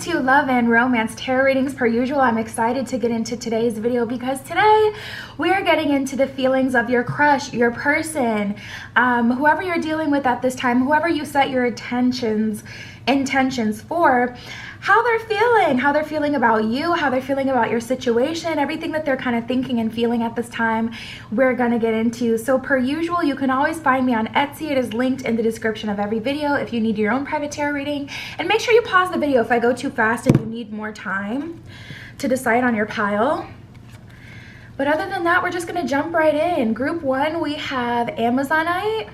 to Love and Romance Tarot Readings. Per usual, I'm excited to get into today's video because today we are getting into the feelings of your crush, your person, whoever you're dealing with at this time, whoever you set your intentions for, how they're feeling about you, how they're feeling about your situation, everything that they're kind of thinking and feeling at this time, we're gonna get into. So per usual, you can always find me on Etsy. It is linked in the description of every video if you need your own private tarot reading. And make sure you pause the video if I go too fast and you need more time to decide on your pile. But other than that, we're just gonna jump right in. Group 1, we have Amazonite.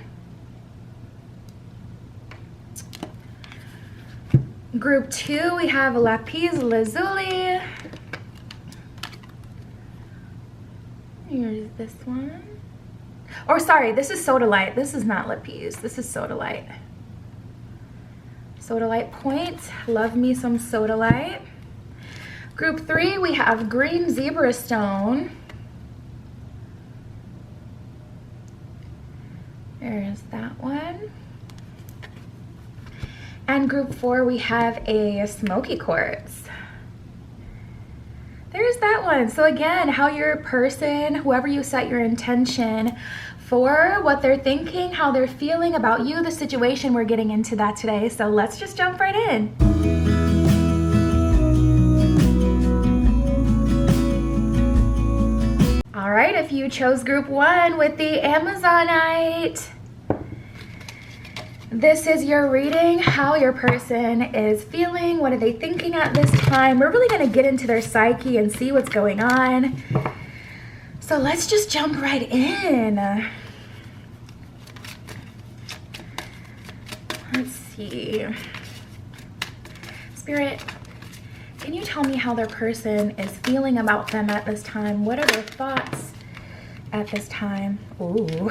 Group 2, we have Lapis Lazuli. Here's this one. Or sorry, this is Sodalite. This is not Lapis. This is Sodalite. Sodalite Point. Love me some Sodalite. Group 3, we have Green Zebra Stone. There's that one. And group 4, we have a Smoky Quartz. There's that one. So again, how your person, whoever you set your intention for, what they're thinking, how they're feeling about you, the situation, we're getting into that today. So let's just jump right in. All right, if you chose group 1 with the Amazonite, this is your reading, how your person is feeling, what are they thinking at this time. We're really going to get into their psyche and see what's going on. So let's just jump right in. Let's see. Spirit, can you tell me how their person is feeling about them at this time? What are their thoughts at this time? Ooh.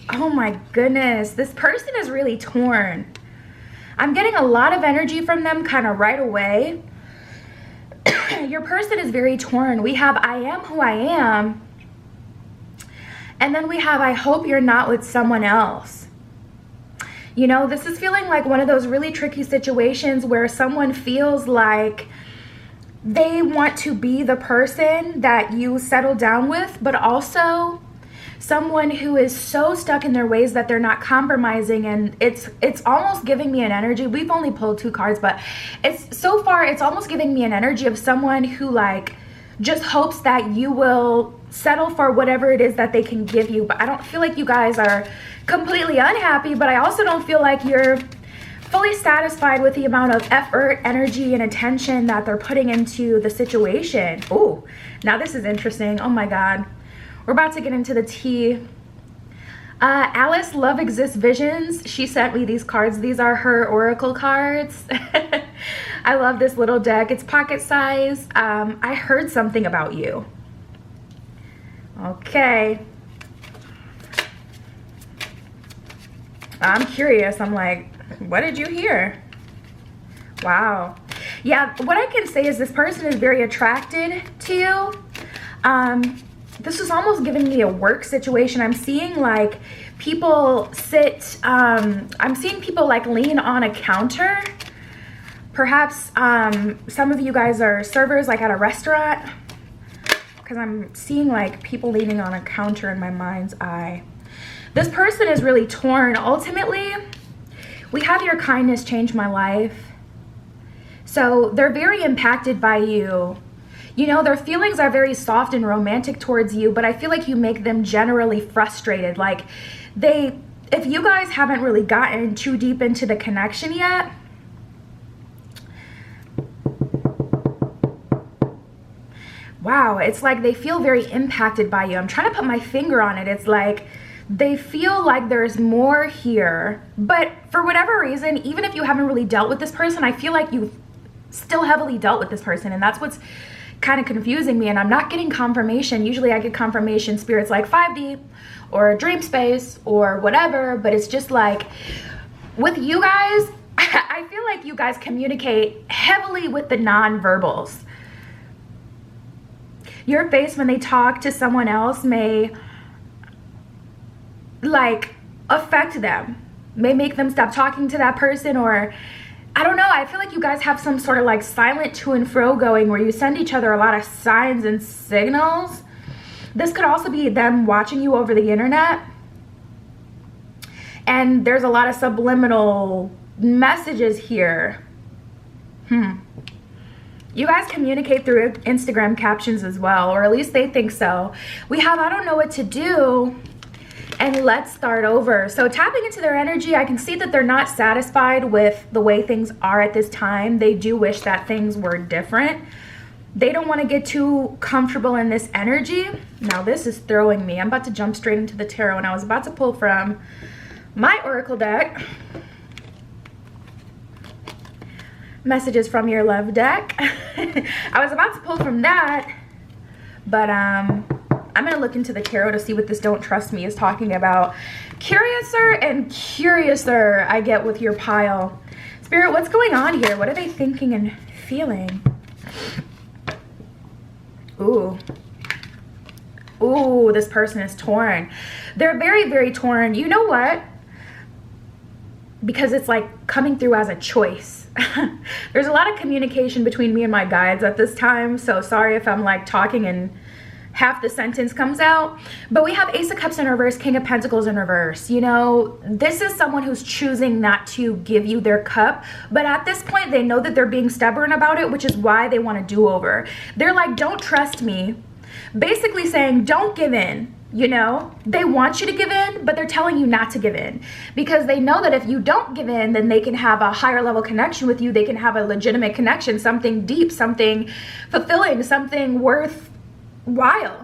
Oh my goodness, this person is really torn. I'm getting a lot of energy from them kind of right away. Your person is very torn. We have I am who I am. And then we have I hope you're not with someone else. You know, this is feeling like one of those really tricky situations where someone feels like they want to be the person that you settle down with, but also someone who is so stuck in their ways that they're not compromising. And it's almost giving me an energy. We've only pulled 2 cards, but it's almost giving me an energy of someone who like just hopes that you will settle for whatever it is that they can give you. But I don't feel like you guys are completely unhappy, but I also don't feel like you're fully satisfied with the amount of effort, energy, and attention that they're putting into the situation. Oh, now this is interesting. Oh my God. We're about to get into the tea. Alice Love Exists Visions. She sent me these cards. These are her oracle cards. I love this little deck. It's pocket size. I heard something about you. Okay. I'm curious. I'm like, what did you hear? Wow. Yeah, what I can say is this person is very attracted to you. This is almost giving me a work situation. I'm seeing like people sit, I'm seeing people like lean on a counter. Perhaps some of you guys are servers like at a restaurant, because I'm seeing like people leaning on a counter in my mind's eye. This person is really torn. Ultimately, we have your kindness change my life. So they're very impacted by you. You know, their feelings are very soft and romantic towards you, but I feel like you make them generally frustrated. Like if you guys haven't really gotten too deep into the connection yet, wow, it's like they feel very impacted by you. I'm trying to put my finger on it. It's like they feel like there's more here, but for whatever reason, even if you haven't really dealt with this person, I feel like you've still heavily dealt with this person, and that's what's kind of confusing me. And I'm not getting confirmation. Usually I get confirmation spirits like 5D or dream space or whatever, but it's just like with you guys, I feel like you guys communicate heavily with the non-verbals. Your face when they talk to someone else may like affect them, may make them stop talking to that person, or I don't know, I feel like you guys have some sort of like silent to and fro going where you send each other a lot of signs and signals. This could also be them watching you over the internet. And there's a lot of subliminal messages here. You guys communicate through Instagram captions as well, or at least they think so. We have I don't know what to do, and let's start over. So tapping into their energy, I can see that they're not satisfied with the way things are at this time. They do wish that things were different. They don't want to get too comfortable in this energy. Now this is throwing me. I'm about to jump straight into the tarot, and I was about to pull from my oracle deck. Messages from your love deck. I was about to pull from that, but I'm gonna look into the tarot to see what this don't trust me is talking about. Curiouser and curiouser I get with your pile. Spirit, what's going on here? What are they thinking and feeling? Ooh, this person is torn. They're very, very torn. You know what? Because it's like coming through as a choice. There's a lot of communication between me and my guides at this time, so sorry if I'm like talking and half the sentence comes out. But we have Ace of Cups in reverse, King of Pentacles in reverse. You know, this is someone who's choosing not to give you their cup, but at this point they know that they're being stubborn about it, which is why they want a do-over. They're like, don't trust me, basically saying don't give in. You know, they want you to give in, but they're telling you not to give in because they know that if you don't give in, then they can have a higher level connection with you. They can have a legitimate connection, something deep, something fulfilling, something worthwhile.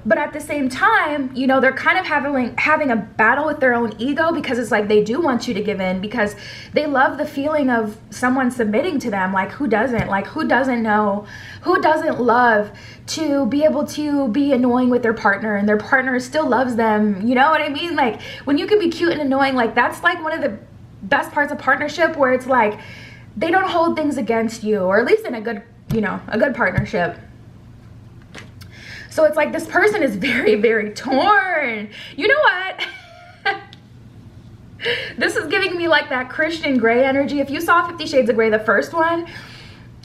But at the same time, you know, they're kind of having a battle with their own ego because it's like they do want you to give in because they love the feeling of someone submitting to them. Like who doesn't? Like who doesn't know? Who doesn't love to be able to be annoying with their partner and their partner still loves them? You know what I mean? Like when you can be cute and annoying, like that's like one of the best parts of partnership where it's like they don't hold things against you, or at least in a good, you know, a good partnership. So it's like this person is very, very torn. You know what? This is giving me like that Christian Grey energy. If you saw 50 Shades of Grey, the first one,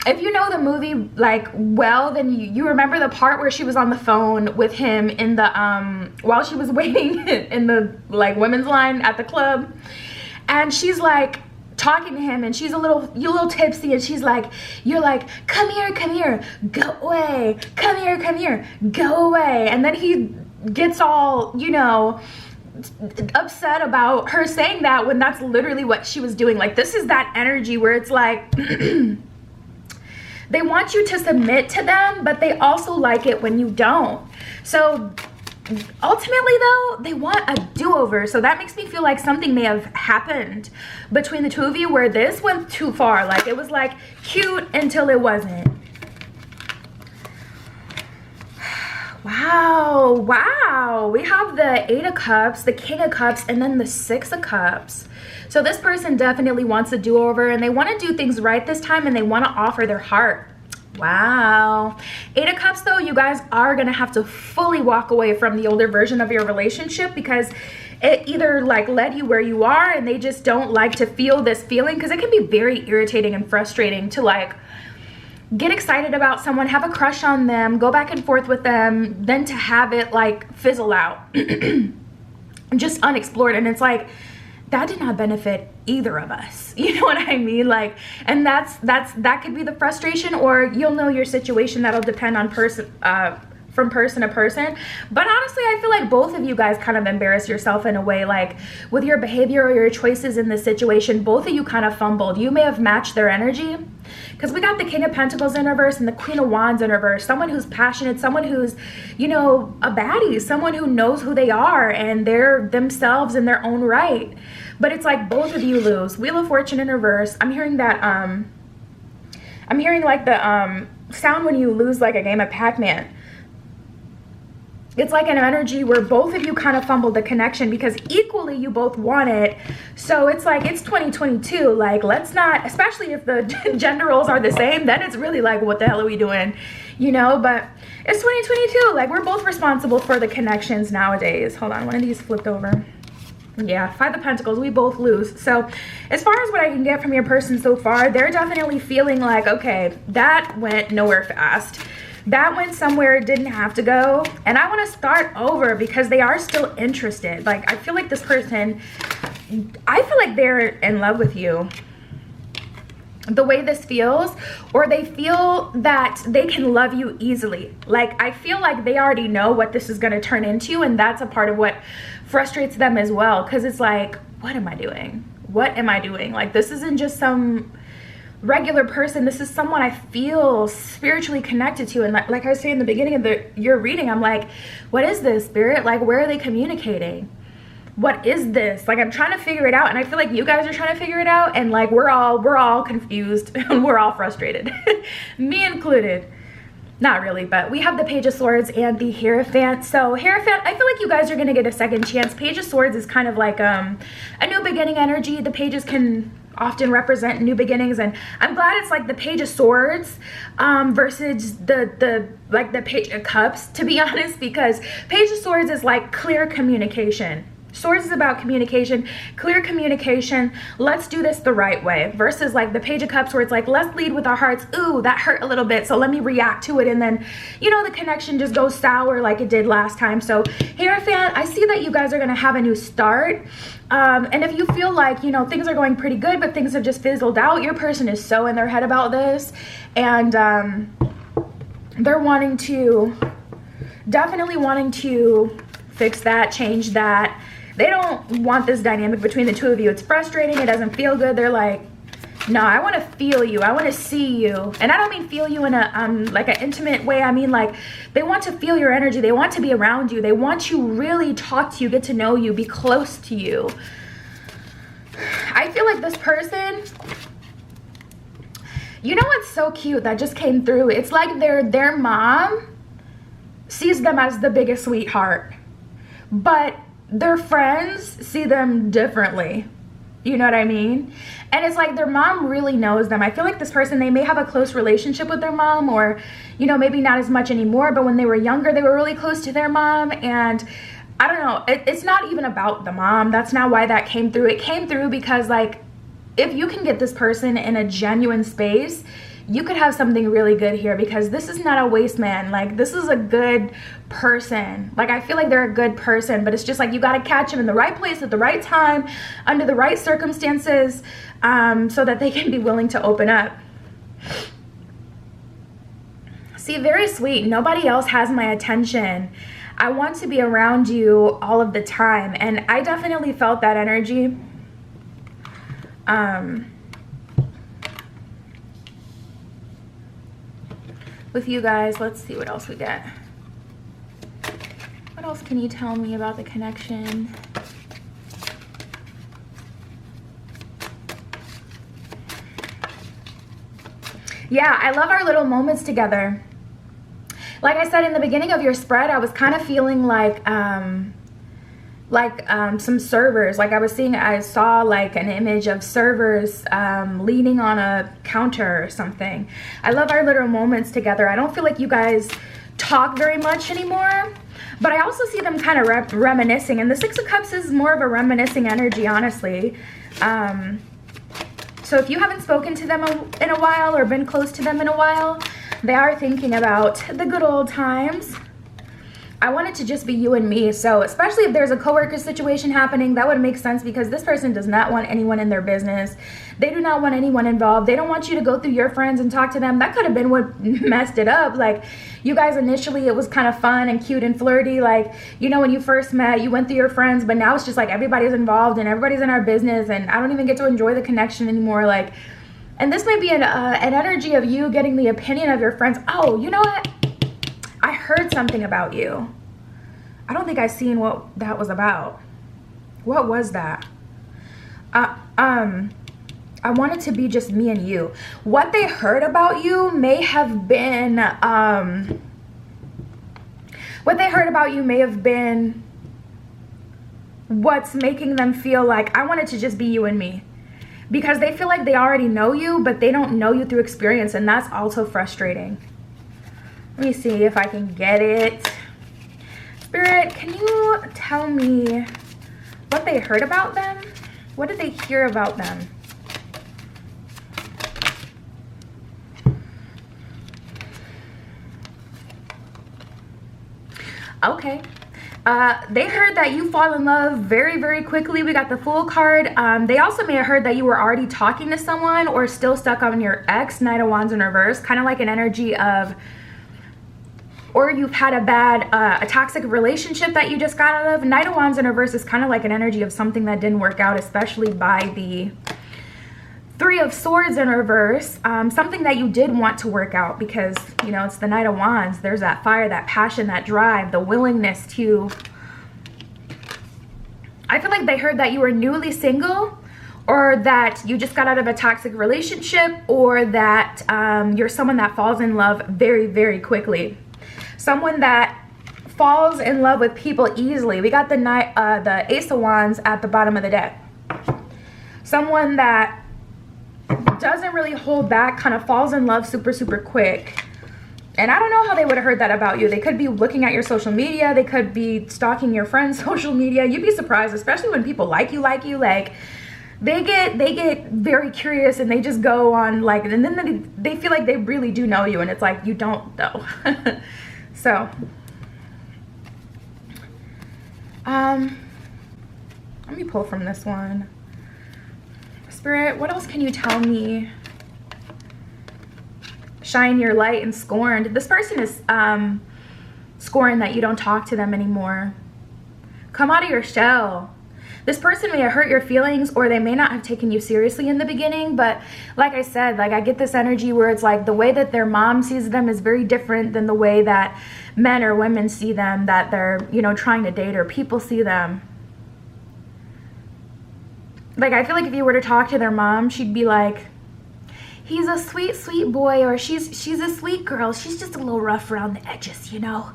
if you know the movie like well, then you remember the part where she was on the phone with him in the while she was waiting in the like women's line at the club, and she's like talking to him and she's a little tipsy, and she's like, you're like, come here, go away, come here, go away. And then he gets all, you know, upset about her saying that when that's literally what she was doing. Like this is that energy where it's like they want you to submit to them, but they also like it when you don't. So ultimately though, they want a do-over. So that makes me feel like something may have happened between the two of you where this went too far. Like it was like cute until it wasn't. Wow, we have the Eight of Cups, the King of Cups, and then the Six of Cups. So this person definitely wants a do-over, and they want to do things right this time, and they want to offer their heart. Wow. Eight of Cups though, you guys are gonna have to fully walk away from the older version of your relationship because it either like led you where you are and they just don't like to feel this feeling, because it can be very irritating and frustrating to like get excited about someone, have a crush on them, go back and forth with them, then to have it like fizzle out just unexplored. And it's like, that did not benefit either of us. You know what I mean? Like, and that could be the frustration, or you'll know your situation. That'll depend on from person to person. But honestly, I feel like both of you guys kind of embarrass yourself in a way, like with your behavior or your choices in this situation. Both of you kind of fumbled. You may have matched their energy, because we got the King of Pentacles in reverse and the Queen of Wands in reverse. Someone who's passionate, someone who's, you know, a baddie, someone who knows who they are and they're themselves in their own right. But it's like both of you lose. Wheel of Fortune in reverse. I'm hearing that I'm hearing like the sound when you lose like a game of Pac-Man. It's like an energy where both of you kind of fumbled the connection because equally you both want it. So it's like, it's 2022. Like, let's not, especially if the gender roles are the same, then it's really like, what the hell are we doing? You know, but it's 2022. Like, we're both responsible for the connections nowadays. Hold on, one of these flipped over. Yeah, Five of Pentacles, we both lose. So as far as what I can get from your person so far, they're definitely feeling like, okay, that went nowhere fast. That went somewhere it didn't have to go. And I want to start over because they are still interested. Like, I feel like this person, I feel like they're in love with you. The way this feels, or they feel that they can love you easily. Like, I feel like they already know what this is going to turn into, and that's a part of what frustrates them as well, because it's like, what am I doing? What am I doing? Like, this isn't just some regular person. This is someone I feel spiritually connected to. And like I was saying in the beginning of your reading, I'm like, what is this, Spirit? Like, where are they communicating? What is this? Like, I'm trying to figure it out, and I feel like you guys are trying to figure it out, and like we're all confused and we're all frustrated. Me included. Not really, but we have the Page of Swords and the Hierophant. So Hierophant, I feel like you guys are going to get a second chance. Page of Swords is kind of like a new beginning energy. The pages can often represent new beginnings, and I'm glad it's like the Page of Swords versus the Page of Cups, to be honest, because Page of Swords is like clear communication. Swords is about communication, clear communication. Let's do this the right way, versus like the Page of Cups, where it's like, let's lead with our hearts. Ooh, that hurt a little bit, so let me react to it, and then, you know, the connection just goes sour like it did last time. So Hierophant, I see that you guys are going to have a new start. And if you feel like, you know, things are going pretty good, but things have just fizzled out, your person is so in their head about this, and they're definitely wanting to fix that, change that. They don't want this dynamic between the two of you. It's frustrating. It doesn't feel good. They're like, no, I want to feel you. I want to see you. And I don't mean feel you in a like an intimate way. I mean, like, they want to feel your energy. They want to be around you. They want to really talk to you, get to know you, be close to you. I feel like this person, you know what's so cute that just came through? It's like their mom sees them as the biggest sweetheart, but their friends see them differently. You know what I mean? And it's like their mom really knows them. I feel like this person, they may have a close relationship with their mom, or, you know, maybe not as much anymore, but when they were younger, they were really close to their mom. And I don't know, it's not even about the mom. That's not why that came through. It came through because, like, if you can get this person in a genuine space, you could have something really good here, because this is not a waste man. Like, this is a good person. Like, I feel like they're a good person, but it's just like you got to catch them in the right place at the right time, under the right circumstances, so that they can be willing to open up. See, very sweet. Nobody else has my attention. I want to be around you all of the time. And I definitely felt that energy. With you guys, let's see what else we get. What else can you tell me about the connection? Yeah, I love our little moments together. Like I said in the beginning of your spread, I was kind of feeling like some servers. Like, I saw like an image of servers leaning on a counter or something. I love our little moments together. I don't feel like you guys talk very much anymore, but I also see them kind of reminiscing, and the Six of Cups is more of a reminiscing energy, honestly. So if you haven't spoken to them in a while, or been close to them in a while, they are thinking about the good old times. I want it to just be you and me. So especially if there's a coworker situation happening, that would make sense, because this person does not want anyone in their business. They do not want anyone involved. They don't want you to go through your friends and talk to them. That could have been what messed it up. Like, you guys initially, it was kind of fun and cute and flirty. Like, you know, when you first met, you went through your friends, but now it's just like everybody's involved and everybody's in our business, and I don't even get to enjoy the connection anymore. Like, and this may be an energy of you getting the opinion of your friends. Oh, you know what? I heard something about you. I don't think I seen what that was about. What was that? I want it to be just me and you. What they heard about you may have been, what's making them feel like, I want it to just be you and me. Because they feel like they already know you, but they don't know you through experience, and that's also frustrating. Let me see if I can get it. Spirit, can you tell me what what they heard about them. What did they hear about them? Okay. They heard that you fall in love very, very quickly. We got the Fool card. They also may have heard that you were already talking to someone or still stuck on your ex. Knight of Wands in reverse. Kind of like an energy of, or you've had a bad, a toxic relationship that you just got out of. Knight of Wands in reverse is kind of like an energy of something that didn't work out, especially by the Three of Swords in reverse. Something that you did want to work out because, you know, it's the Knight of Wands. There's that fire, that passion, that drive, the willingness to... I feel like they heard that you were newly single, or that you just got out of a toxic relationship, or that you're someone that falls in love very, very quickly. Someone that falls in love with people easily. We got the Ace of Wands at the bottom of the deck. Someone that doesn't really hold back, kind of falls in love super, super quick. And I don't know how they would have heard that about you. They could be looking at your social media. They could be stalking your friends' social media. You'd be surprised, especially when people like you. Like, they get very curious and they just go on, like, and then they feel like they really do know you, and it's like, you don't though. So, let me pull from this one. Spirit, what else can you tell me? Shine your light and scorned. This person is scorned that you don't talk to them anymore. Come out of your shell. This person may have hurt your feelings, or they may not have taken you seriously in the beginning, but like I said, like, I get this energy where it's like the way that their mom sees them is very different than the way that men or women see them, that they're, you know, trying to date, or people see them. Like, I feel like if you were to talk to their mom, she'd be like, he's a sweet, sweet boy, or she's a sweet girl. She's just a little rough around the edges, you know?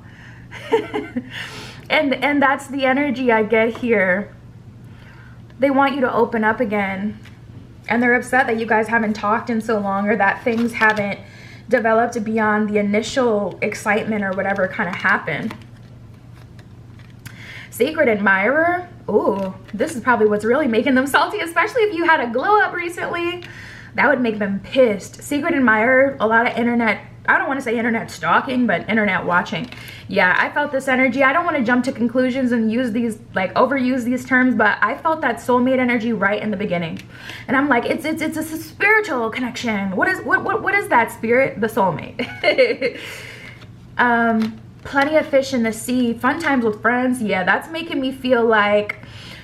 and that's the energy I get here. They want you to open up again. And they're upset that you guys haven't talked in so long, or that things haven't developed beyond the initial excitement or whatever kind of happened. Secret admirer. Ooh, this is probably what's really making them salty, especially if you had a glow up recently. That would make them pissed. Secret admirer, a lot of internet, I don't want to say internet stalking, but internet watching. Yeah, I felt this energy. I don't want to jump to conclusions and use these, like, overuse these terms, but I felt that soulmate energy right in the beginning. And I'm like, it's a spiritual connection. What is that, spirit? The soulmate. Plenty of fish in the sea. Fun times with friends. Yeah, that's making me feel like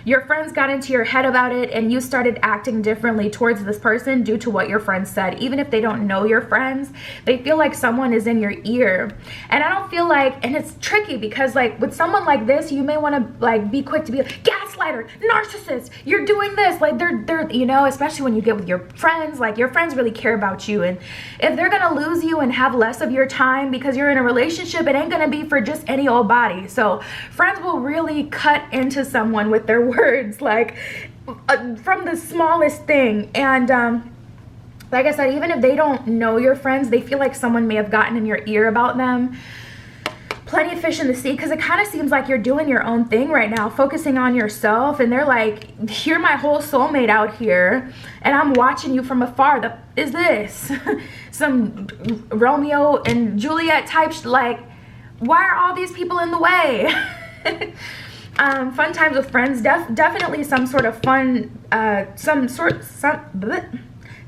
your friends got into your head about it and you started acting differently towards this person due to what your friends said. Even if they don't know your friends, they feel like someone is in your ear. And I don't feel like, and it's tricky because, like, with someone like this, you may want to, like, be quick to be like, gaslighter, narcissist, you're doing this. Like, they're, you know, especially when you get with your friends, like, your friends really care about you. And if they're going to lose you and have less of your time because you're in a relationship, it ain't going to be for just any old body. So friends will really cut into someone with their words, like, from the smallest thing. And like I said, even if they don't know your friends, they feel like someone may have gotten in your ear about them. Plenty of fish in the sea, because it kind of seems like you're doing your own thing right now, focusing on yourself, and they're like, you're my whole soulmate out here and I'm watching you from afar. Is this some Romeo and Juliet type, like, why are all these people in the way? Fun times with friends, definitely some sort of fun, some sort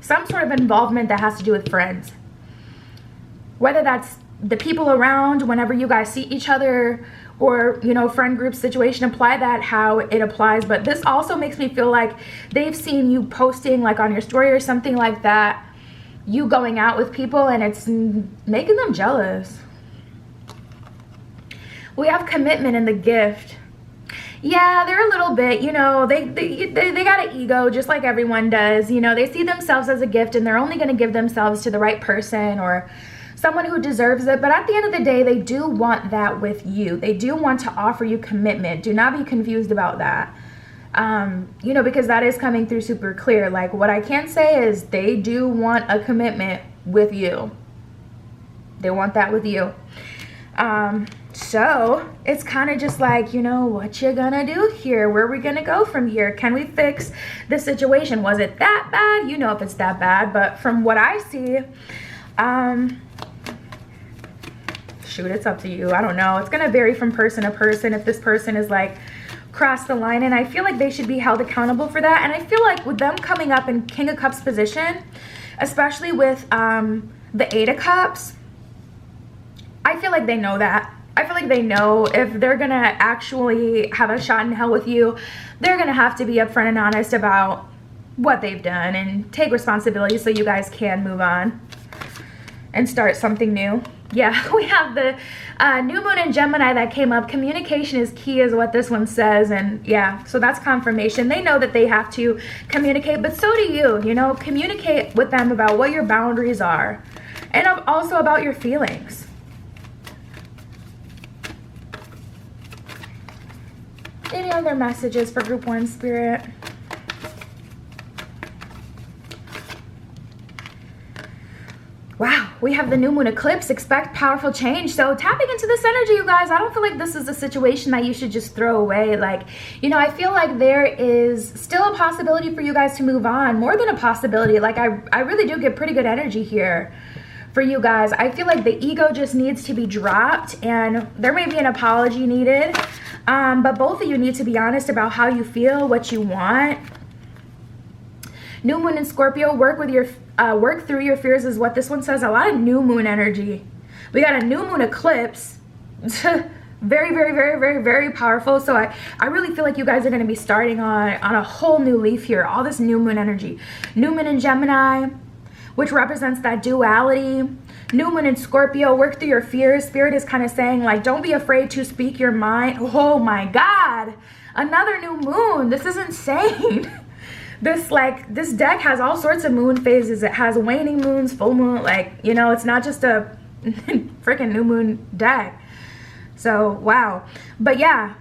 of involvement that has to do with friends. Whether that's the people around whenever you guys see each other, or, you know, friend group situation, apply that how it applies. But this also makes me feel like they've seen you posting, like, on your story or something like that, you going out with people, and it's making them jealous. We have commitment in the gift. Yeah, they're a little bit, you know, they got an ego just like everyone does. You know, they see themselves as a gift and they're only going to give themselves to the right person or someone who deserves it. But at the end of the day, they do want that with you. They do want to offer you commitment. Do not be confused about that. You know, because that is coming through super clear. Like, what I can say is they do want a commitment with you. They want that with you. So it's kind of just like, you know, what you gonna do here? Where are we gonna go from here? Can we fix the situation? Was it that bad? You know if it's that bad, but from what I see, shoot, it's up to you. I don't know. It's gonna vary from person to person if this person is like cross the line, and I feel like they should be held accountable for that. And I feel like with them coming up in King of Cups position, especially with the Eight of Cups, I feel like they know that. I feel like they know if they're gonna actually have a shot in hell with you, they're gonna have to be upfront and honest about what they've done and take responsibility so you guys can move on and start something new. Yeah, we have the new moon in Gemini that came up. Communication is key is what this one says. And yeah, so that's confirmation. They know that they have to communicate, but so do you. You know, communicate with them about what your boundaries are and also about your feelings. Any other messages for group 1, Spirit? Wow, we have the new moon eclipse. Expect powerful change. So tapping into this energy, you guys, I don't feel like this is a situation that you should just throw away. Like, you know, I feel like there is still a possibility for you guys to move on. More than a possibility. Like, I really do get pretty good energy here for you guys. I feel like the ego just needs to be dropped, and there may be an apology needed. But both of you need to be honest about how you feel, what you want. New moon in Scorpio, work through your fears is what this one says. A lot of new moon energy. We got a new moon eclipse. Very, very, very, very, very powerful. So I really feel like you guys are going to be starting on a whole new leaf here. All this new moon energy. New moon in Gemini, which represents that duality. New moon in Scorpio, work through your fears. Spirit is kind of saying, like, don't be afraid to speak your mind. Oh my God. Another new moon. This is insane. This deck has all sorts of moon phases. It has waning moons, full moon. Like, you know, it's not just a freaking new moon deck. So, wow. But yeah,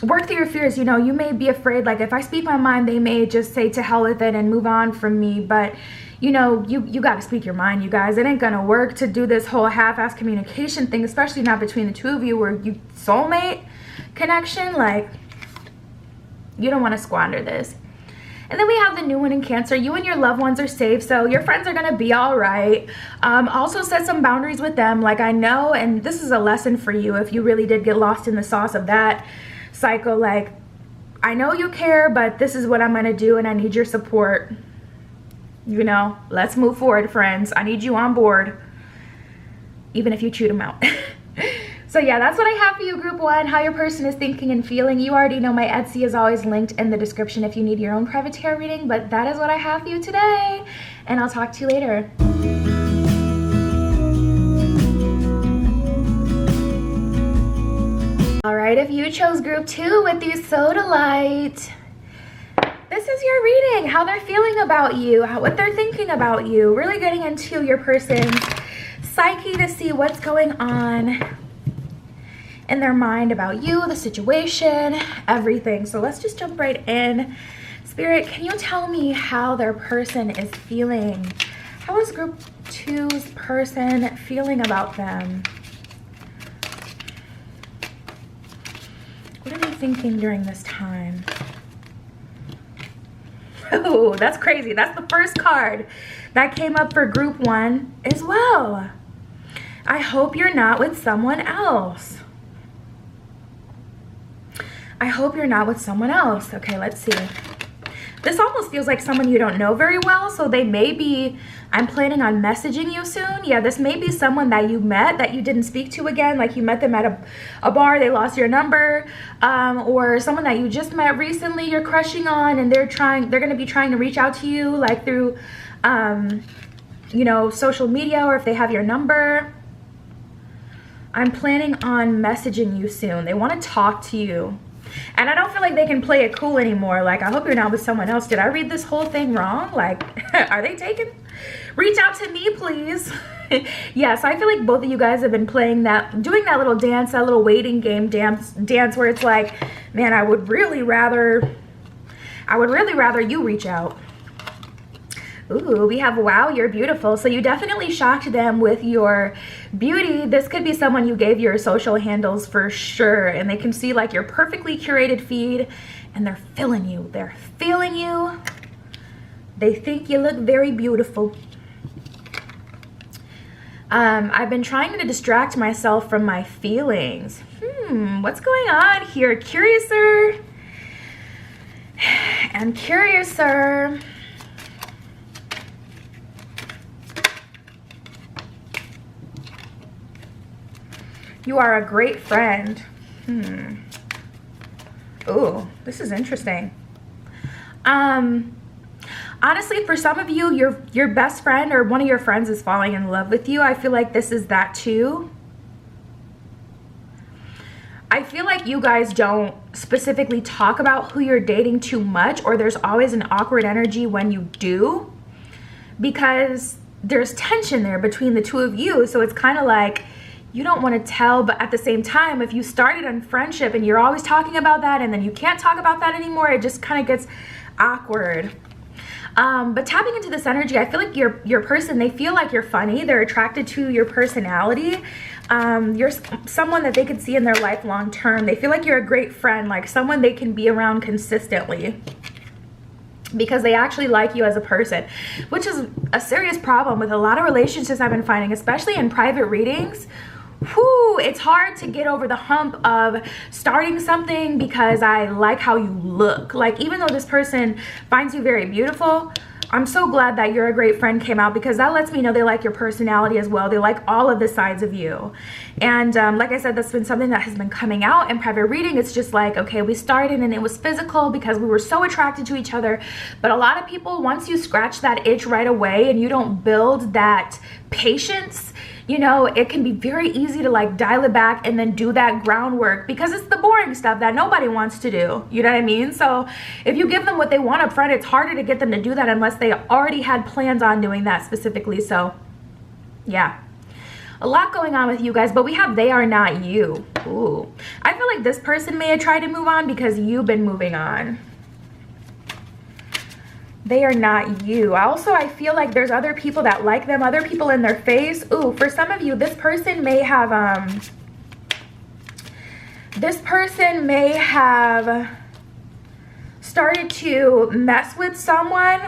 work through your fears. You know, you may be afraid, like, if I speak my mind, they may just say to hell with it and move on from me. But you know, you got to speak your mind, you guys. It ain't gonna work to do this whole half-ass communication thing, especially not between the two of you, where you soulmate connection. Like, you don't want to squander this. And then we have the new one in Cancer. You and your loved ones are safe, so your friends are gonna be all right. Also set some boundaries with them. Like, I know, and this is a lesson for you if you really did get lost in the sauce of that cycle. Like, I know you care, but this is what I'm gonna do, and I need your support. You know, let's move forward, friends. I need you on board, even if you chewed them out. So yeah, that's what I have for you, group 1, how your person is thinking and feeling. You already know my Etsy is always linked in the description if you need your own private tarot reading, but that is what I have for you today, and I'll talk to you later. All right, if you chose group 2 with the Soda Light, this is your reading, how they're feeling about you, what they're thinking about you, really getting into your person's psyche to see what's going on in their mind about you, the situation, everything. So let's just jump right in. Spirit, can you tell me how their person is feeling? How is group 2's person feeling about them? What are they thinking during this time? Oh, that's crazy. That's the first card that came up for group 1 as well. I hope you're not with someone else. I hope you're not with someone else. Okay, let's see. This almost feels like someone you don't know very well, so they may be, I'm planning on messaging you soon. Yeah, this may be someone that you met that you didn't speak to again, like you met them at a bar, they lost your number, or someone that you just met recently, you're crushing on, and they're going to be trying to reach out to you, like through, you know, social media, or if they have your number. I'm planning on messaging you soon. They want to talk to you. And I don't feel like they can play it cool anymore. Like, I hope you're not with someone else. Did I read this whole thing wrong? Like, are they taken? Reach out to me, please. Yeah, so I feel like both of you guys have been playing that, doing that little dance, that little waiting game dance where it's like, man, I would really rather you reach out. Ooh, we have, wow, you're beautiful. So you definitely shocked them with your beauty. This could be someone you gave your social handles for sure. And they can see like your perfectly curated feed and they're feeling you. They're feeling you. They think you look very beautiful. I've been trying to distract myself from my feelings. What's going on here? Curiouser and curiouser. You are a great friend. Ooh, this is interesting. Honestly, for some of you, your best friend or one of your friends is falling in love with you. I feel like this is that too. I feel like you guys don't specifically talk about who you're dating too much, or there's always an awkward energy when you do, because there's tension there between the two of you. So it's kind of like you don't want to tell, but at the same time, if you started on friendship and you're always talking about that and then you can't talk about that anymore, it just kind of gets awkward. But tapping into this energy, I feel like your person, they feel like you're funny. They're attracted to your personality. You're someone that they could see in their life long term. They feel like you're a great friend, like someone they can be around consistently, because they actually like you as a person, which is a serious problem with a lot of relationships I've been finding, especially in private readings. Whew, it's hard to get over the hump of starting something because I like how you look. Like, even though this person finds you very beautiful, I'm so glad that you're a great friend came out, because that lets me know they like your personality as well. They like all of the sides of you. And like I said, that's been something that has been coming out in private reading. It's just like, okay, we started and it was physical because we were so attracted to each other. But a lot of people, once you scratch that itch right away and you don't build that patience, you know, it can be very easy to like dial it back and then do that groundwork, because it's the boring stuff that nobody wants to do. You know what I mean? So if you give them what they want up front, it's harder to get them to do that unless they already had plans on doing that specifically. So yeah, a lot going on with you guys, but we have they are not you. Ooh, I feel like this person may have tried to move on because you've been moving on. They are not you. Also, I feel like there's other people that like them, other people in their face. Ooh, for some of you, this person may have started to mess with someone.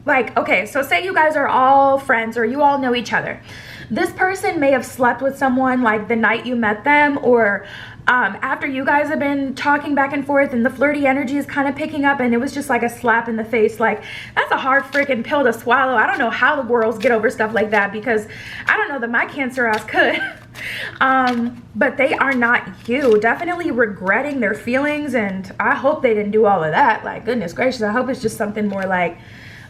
Like, okay, so say you guys are all friends or you all know each other. This person may have slept with someone like the night you met them, or after you guys have been talking back and forth and the flirty energy is kind of picking up, and it was just like a slap in the face. Like, that's a hard freaking pill to swallow. I don't know how the girls get over stuff like that, because I don't know that my cancer ass could. But they are not you. Definitely regretting their feelings, and I hope they didn't do all of that. Like, goodness gracious, I hope it's just something more like,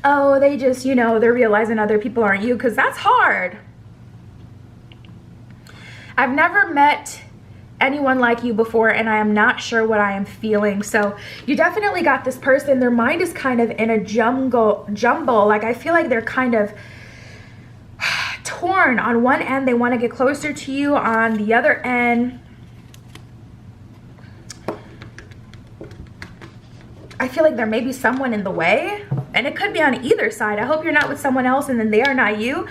oh, they just, you know, they're realizing other people aren't you, because that's hard. I've never met anyone like you before, and I am not sure what I am feeling. So you definitely got this person, their mind is kind of in a jumble. Like, I feel like they're kind of torn. On one end, they want to get closer to you. On the other end, I feel like there may be someone in the way, and it could be on either side. I hope you're not with someone else and then they are not you.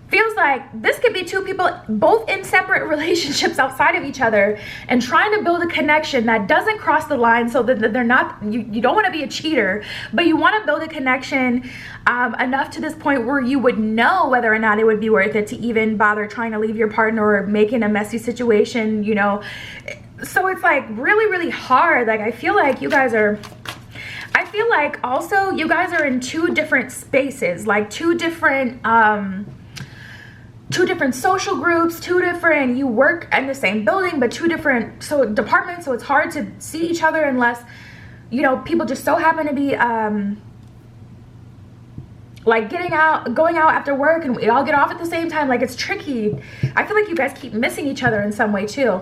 Feels like this could be two people both in separate relationships outside of each other and trying to build a connection that doesn't cross the line, so that they're not, you don't want to be a cheater, but you want to build a connection enough to this point where you would know whether or not it would be worth it to even bother trying to leave your partner or making a messy situation, you know. So it's like really, really hard. Like, I feel like you guys are, I feel like also you guys are in two different spaces, like two different social groups, you work in the same building, but two different departments, so it's hard to see each other unless, you know, people just so happen to be like going out after work, and we all get off at the same time. Like, it's tricky. I feel like you guys keep missing each other in some way too.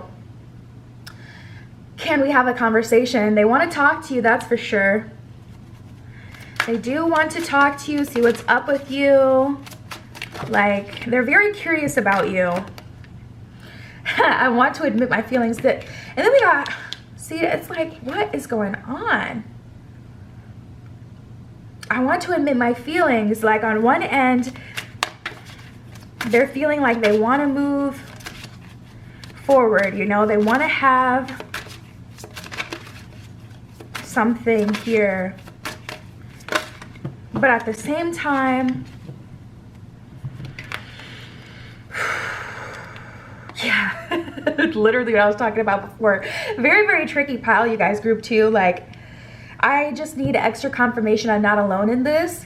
Can we have a conversation? They want to talk to you, that's for sure. They do want to talk to you, see what's up with you. Like, they're very curious about you. I want to admit my feelings that, and then we got, see, it's like, what is going on? I want to admit my feelings. Like on one end, they're feeling like they want to move forward, you know, they want to have something here, but at the same time, yeah, literally what I was talking about before. Very, very tricky pile, you guys, group 2. Like, I just need extra confirmation I'm not alone in this.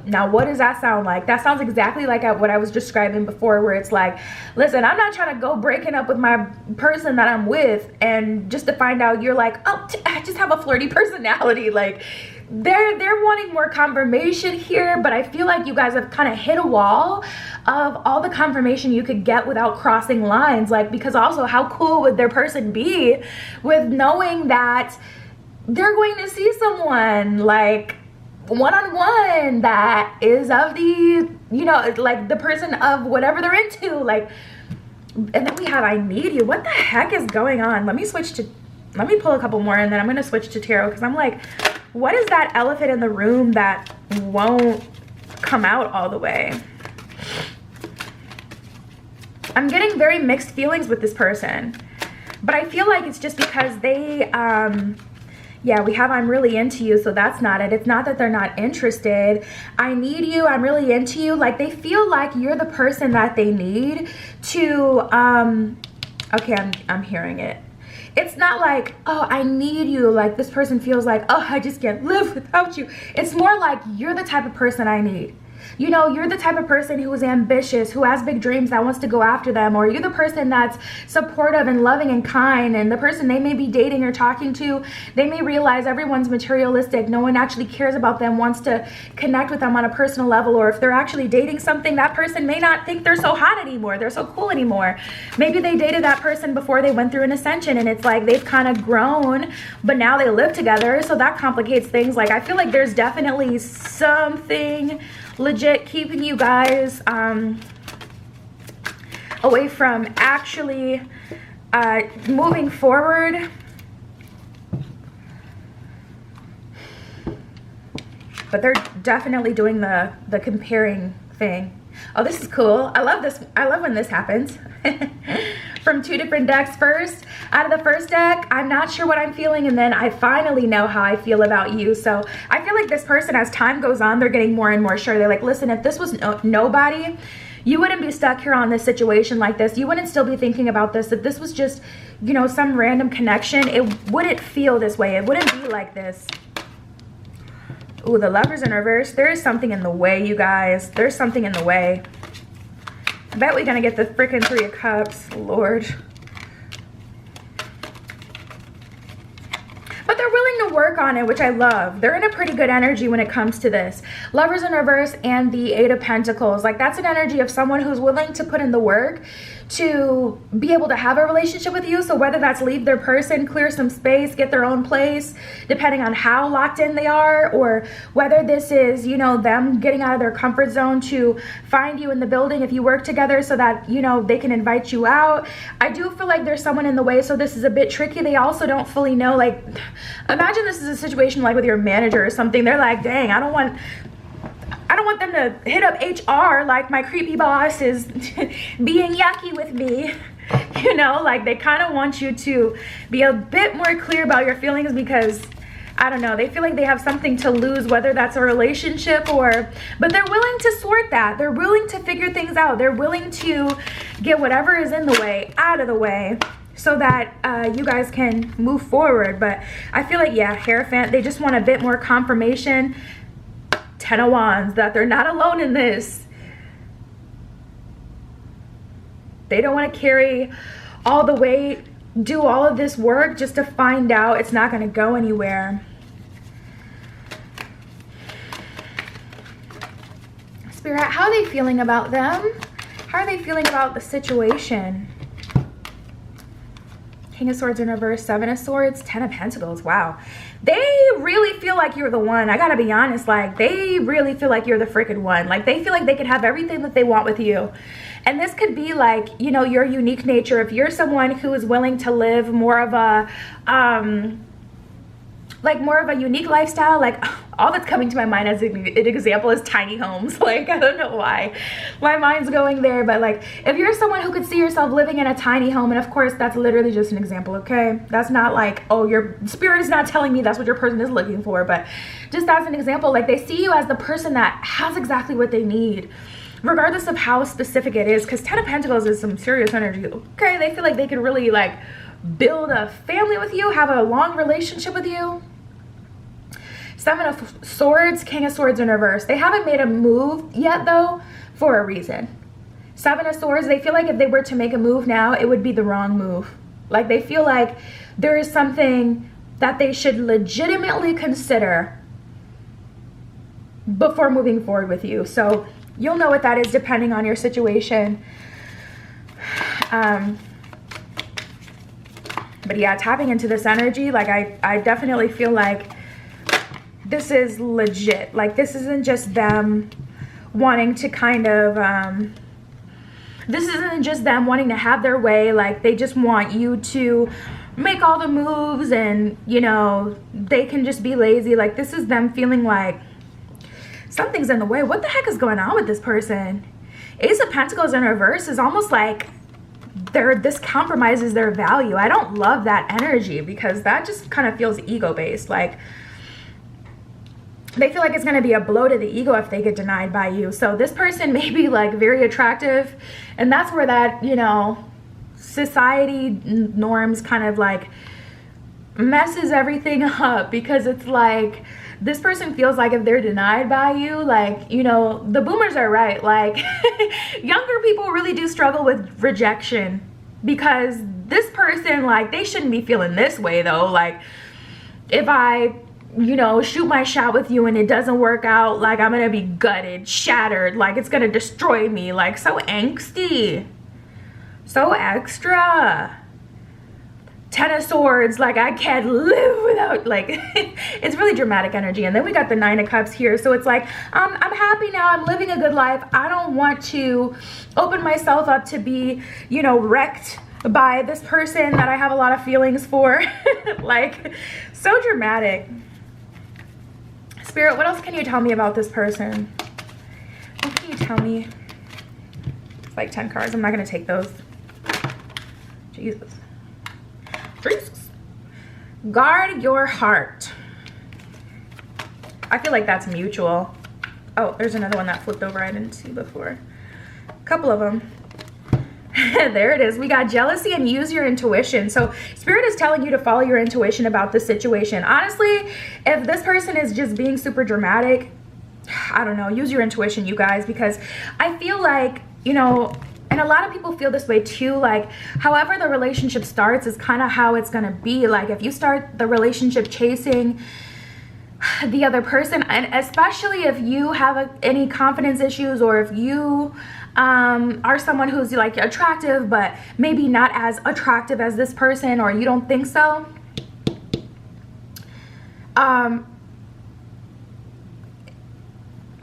Now, what does that sound like? That sounds exactly like what I was describing before, where it's like, listen, I'm not trying to go breaking up with my person that I'm with, and just to find out you're like, oh, I just have a flirty personality. Like, they're wanting more confirmation here, but I feel like you guys have kind of hit a wall of all the confirmation you could get without crossing lines. Like, because also, how cool would their person be with knowing that they're going to see someone, like, one-on-one that is of the, you know, like the person of whatever they're into, like. And then we have I need you. What the heck is going on? Let me pull a couple more, and then I'm gonna switch to tarot, because I'm like, what is that elephant in the room that won't come out all the way? I'm getting very mixed feelings with this person, but I feel like it's just because they yeah, we have I'm really into you, so that's not it. It's not that they're not interested. I need you, I'm really into you. Like, they feel like you're the person that they need to, okay, I'm hearing it. It's not like, oh, I need you. Like, this person feels like, oh, I just can't live without you. It's more like, you're the type of person I need. You know, you're the type of person who is ambitious, who has big dreams, that wants to go after them. Or you're the person that's supportive and loving and kind. And the person they may be dating or talking to, they may realize everyone's materialistic. No one actually cares about them, wants to connect with them on a personal level. Or if they're actually dating something, that person may not think they're so hot anymore. They're so cool anymore. Maybe they dated that person before they went through an ascension, and it's like they've kind of grown, but now they live together. So that complicates things. Like, I feel like there's definitely something legit keeping you guys away from actually moving forward. But they're definitely doing the comparing thing. Oh, this is cool. I love this. I love when this happens. From 2 different decks. First, out of the first deck, I'm not sure what I'm feeling, and then I finally know how I feel about you. So I feel like this person, as time goes on, they're getting more and more sure. They're like, listen, if this was nobody, you wouldn't be stuck here on this situation like this. You wouldn't still be thinking about this. If this was just, you know, some random connection, it wouldn't feel this way. It wouldn't be like this. Ooh, the Lovers in reverse. There is something in the way, you guys. There's something in the way. I bet we're gonna get the freaking 3 of Cups, Lord. But they're willing to work on it, which I love. They're in a pretty good energy when it comes to this. Lovers in reverse and the 8 of Pentacles. Like, that's an energy of someone who's willing to put in the work to be able to have a relationship with you. So whether that's leave their person, clear some space, get their own place, depending on how locked in they are, or whether this is, you know, them getting out of their comfort zone to find you in the building if you work together so that, you know, they can invite you out. I do feel like there's someone in the way, so this is a bit tricky. They also don't fully know, like, imagine this is a situation like with your manager or something. They're like, dang, I don't want them to hit up HR like my creepy boss is being yucky with me. You know, like, they kind of want you to be a bit more clear about your feelings, because I don't know, they feel like they have something to lose, whether that's a relationship or, but they're willing to sort that. They're willing to figure things out. They're willing to get whatever is in the way out of the way, so that you guys can move forward. But I feel like, yeah, Hierophant, they just want a bit more confirmation. 10 of Wands, that they're not alone in this. They don't want to carry all the weight, do all of this work just to find out it's not going to go anywhere. Spirit, how are they feeling about them? How are they feeling about the situation? King of Swords in reverse, 7 of Swords, 10 of Pentacles. Wow. They really feel like you're the one. I gotta be honest, like, they really feel like you're the freaking one. Like, they feel like they could have everything that they want with you. And this could be like, you know, your unique nature. If you're someone who is willing to live more of a like more of a unique lifestyle. Like all that's coming to my mind as an example is tiny homes. Like I don't know why my mind's going there, but like if you're someone who could see yourself living in a tiny home, and of course that's literally just an example, okay? That's not like, oh, your spirit is not telling me that's what your person is looking for, but just as an example, like they see you as the person that has exactly what they need, regardless of how specific it is, because 10 of Pentacles is some serious energy, okay? They feel like they could really like build a family with you, have a long relationship with you. 7 of Swords, King of Swords in reverse. They haven't made a move yet though, for a reason. 7 of Swords, they feel like if they were to make a move now, it would be the wrong move. Like they feel like there is something that they should legitimately consider before moving forward with you. So you'll know what that is depending on your situation. But yeah, tapping into this energy, like I definitely feel like this is legit. Like this isn't just them wanting to kind of, this isn't just them wanting to have their way. Like they just want you to make all the moves and, you know, they can just be lazy. Like this is them feeling like something's in the way. What the heck is going on with this person? Ace of Pentacles in reverse is almost like this compromises their value. I don't love that energy because that just kind of feels ego based. Like they feel like it's going to be a blow to the ego if they get denied by you. So this person may be like very attractive, and that's where that, you know, society norms kind of like messes everything up, because it's like this person feels like if they're denied by you, like, you know, the boomers are right. Like younger people really do struggle with rejection, because this person, like, they shouldn't be feeling this way though. Like if I, you know, shoot my shot with you and it doesn't work out, like I'm gonna be gutted, shattered, like it's gonna destroy me. Like so angsty, so extra. 10 of Swords, like I can't live without, like it's really dramatic energy. And then we got the 9 of Cups here, so it's like I'm happy now, I'm living a good life. I don't want to open myself up to be, you know, wrecked by this person that I have a lot of feelings for. Like so dramatic. Spirit, what else can you tell me about this person? What can you tell me? It's like 10 cards. I'm not going to take those. Jesus. Jesus. Guard your heart. I feel like that's mutual. Oh, there's another one that flipped over I didn't see before. A couple of them. There it is. We got jealousy and use your intuition. So Spirit is telling you to follow your intuition about the situation. Honestly, if this person is just being super dramatic, I don't know, use your intuition, you guys, because I feel like, you know, and a lot of people feel this way too, like however the relationship starts is kind of how it's going to be. Like if you start the relationship chasing the other person, and especially if you have any confidence issues, or if you are someone who's like attractive but maybe not as attractive as this person, or you don't think so,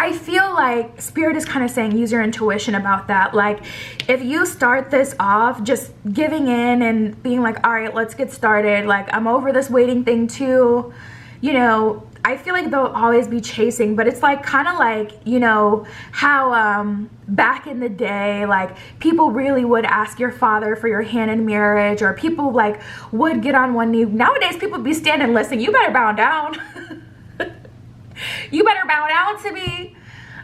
I feel like Spirit is kind of saying use your intuition about that. Like if you start this off just giving in and being like, all right, let's get started, like I'm over this waiting thing too, you know, I feel like they'll always be chasing. But it's like kind of like, you know, how back in the day, like people really would ask your father for your hand in marriage, or people like would get on one knee. Nowadays people be standing, listen, you better bow down. You better bow down to me.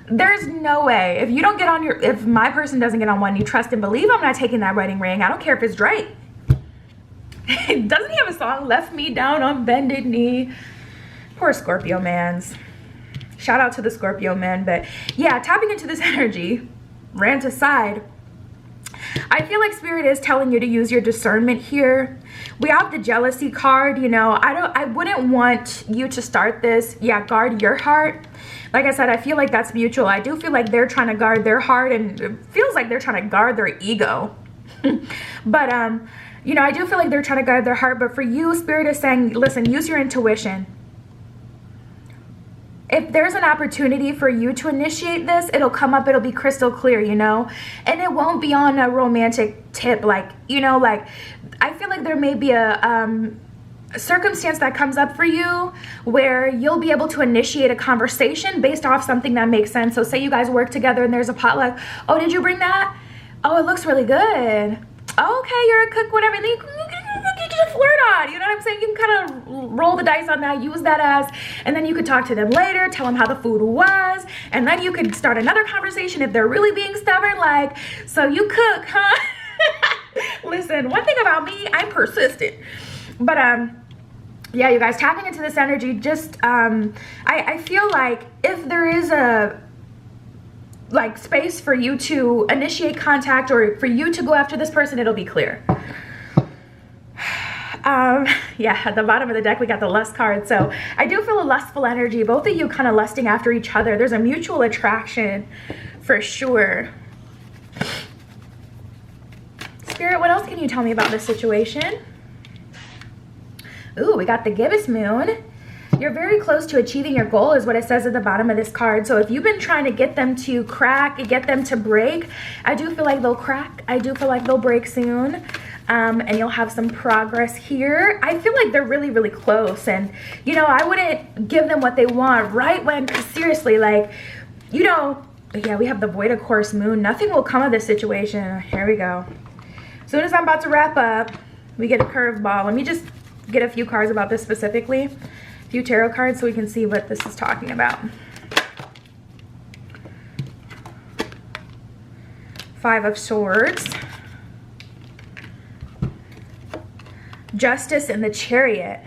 There's no way. If you don't get on your, if my person doesn't get on one knee, trust and believe I'm not taking that wedding ring. I don't care if it's Drake. Doesn't he have a song, Left Me Down on Bended Knee? Poor Scorpio mans. Shout out to the Scorpio men. But yeah, tapping into this energy, rant aside, I feel like Spirit is telling you to use your discernment here. We have the jealousy card, you know. I wouldn't want you to start this. Yeah, guard your heart. Like I said, I feel like that's mutual. I do feel like they're trying to guard their heart, and it feels like they're trying to guard their ego. But you know, I do feel like they're trying to guard their heart. But for you, Spirit is saying, listen, use your intuition. If there's an opportunity for you to initiate this, it'll come up, it'll be crystal clear, you know, and it won't be on a romantic tip. Like, you know, like I feel like there may be a circumstance that comes up for you where you'll be able to initiate a conversation based off something that makes sense. So say you guys work together and there's a potluck. Oh, did you bring that? Oh, it looks really good. Oh, okay, you're a cook, whatever. And then you can flirt on, you know what I'm saying? You can kind of roll the dice on that, use that as, and then you could talk to them later, tell them how the food was, and then you could start another conversation if they're really being stubborn, like, so you cook, huh? Listen, one thing about me, I'm persistent. But yeah, you guys, tapping into this energy, just I feel like if there is a space for you to initiate contact or for you to go after this person, it'll be clear. Yeah, at the bottom of the deck we got the lust card, so I do feel a lustful energy, both of you kind of lusting after each other. There's a mutual attraction for sure. Spirit, what else can you tell me about this situation? Ooh, we got the gibbous moon. You're very close to achieving your goal is what it says at the bottom of this card. So if you've been trying to get them to crack, get them to break, I do feel like they'll crack. I do feel like they'll break soon. And you'll have some progress here. I feel like they're really, really close. And, you know, I wouldn't give them what they want right when, seriously, like, you know, yeah, we have the void of course moon. Nothing will come of this situation. Here we go. As soon as I'm about to wrap up, we get a curveball. Let me just get a few cards about this specifically. A few tarot cards so we can see what this is talking about. Five of Swords. Justice and the Chariot.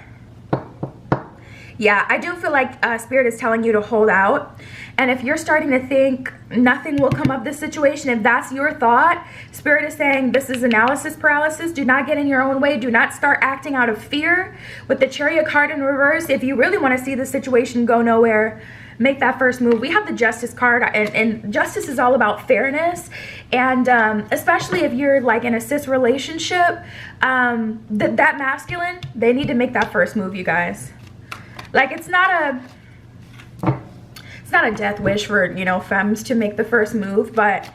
Yeah, I do feel like Spirit is telling you to hold out. And if you're starting to think nothing will come of this situation, if that's your thought, Spirit is saying this is analysis paralysis. Do not get in your own way. Do not start acting out of fear. With the Chariot card in reverse, if you really want to see the situation go nowhere, make that first move. We have the Justice card, and Justice is all about fairness. And especially if you're like in a cis relationship, that masculine, they need to make that first move, you guys. Like, it's not a death wish for, you know, femmes to make the first move, but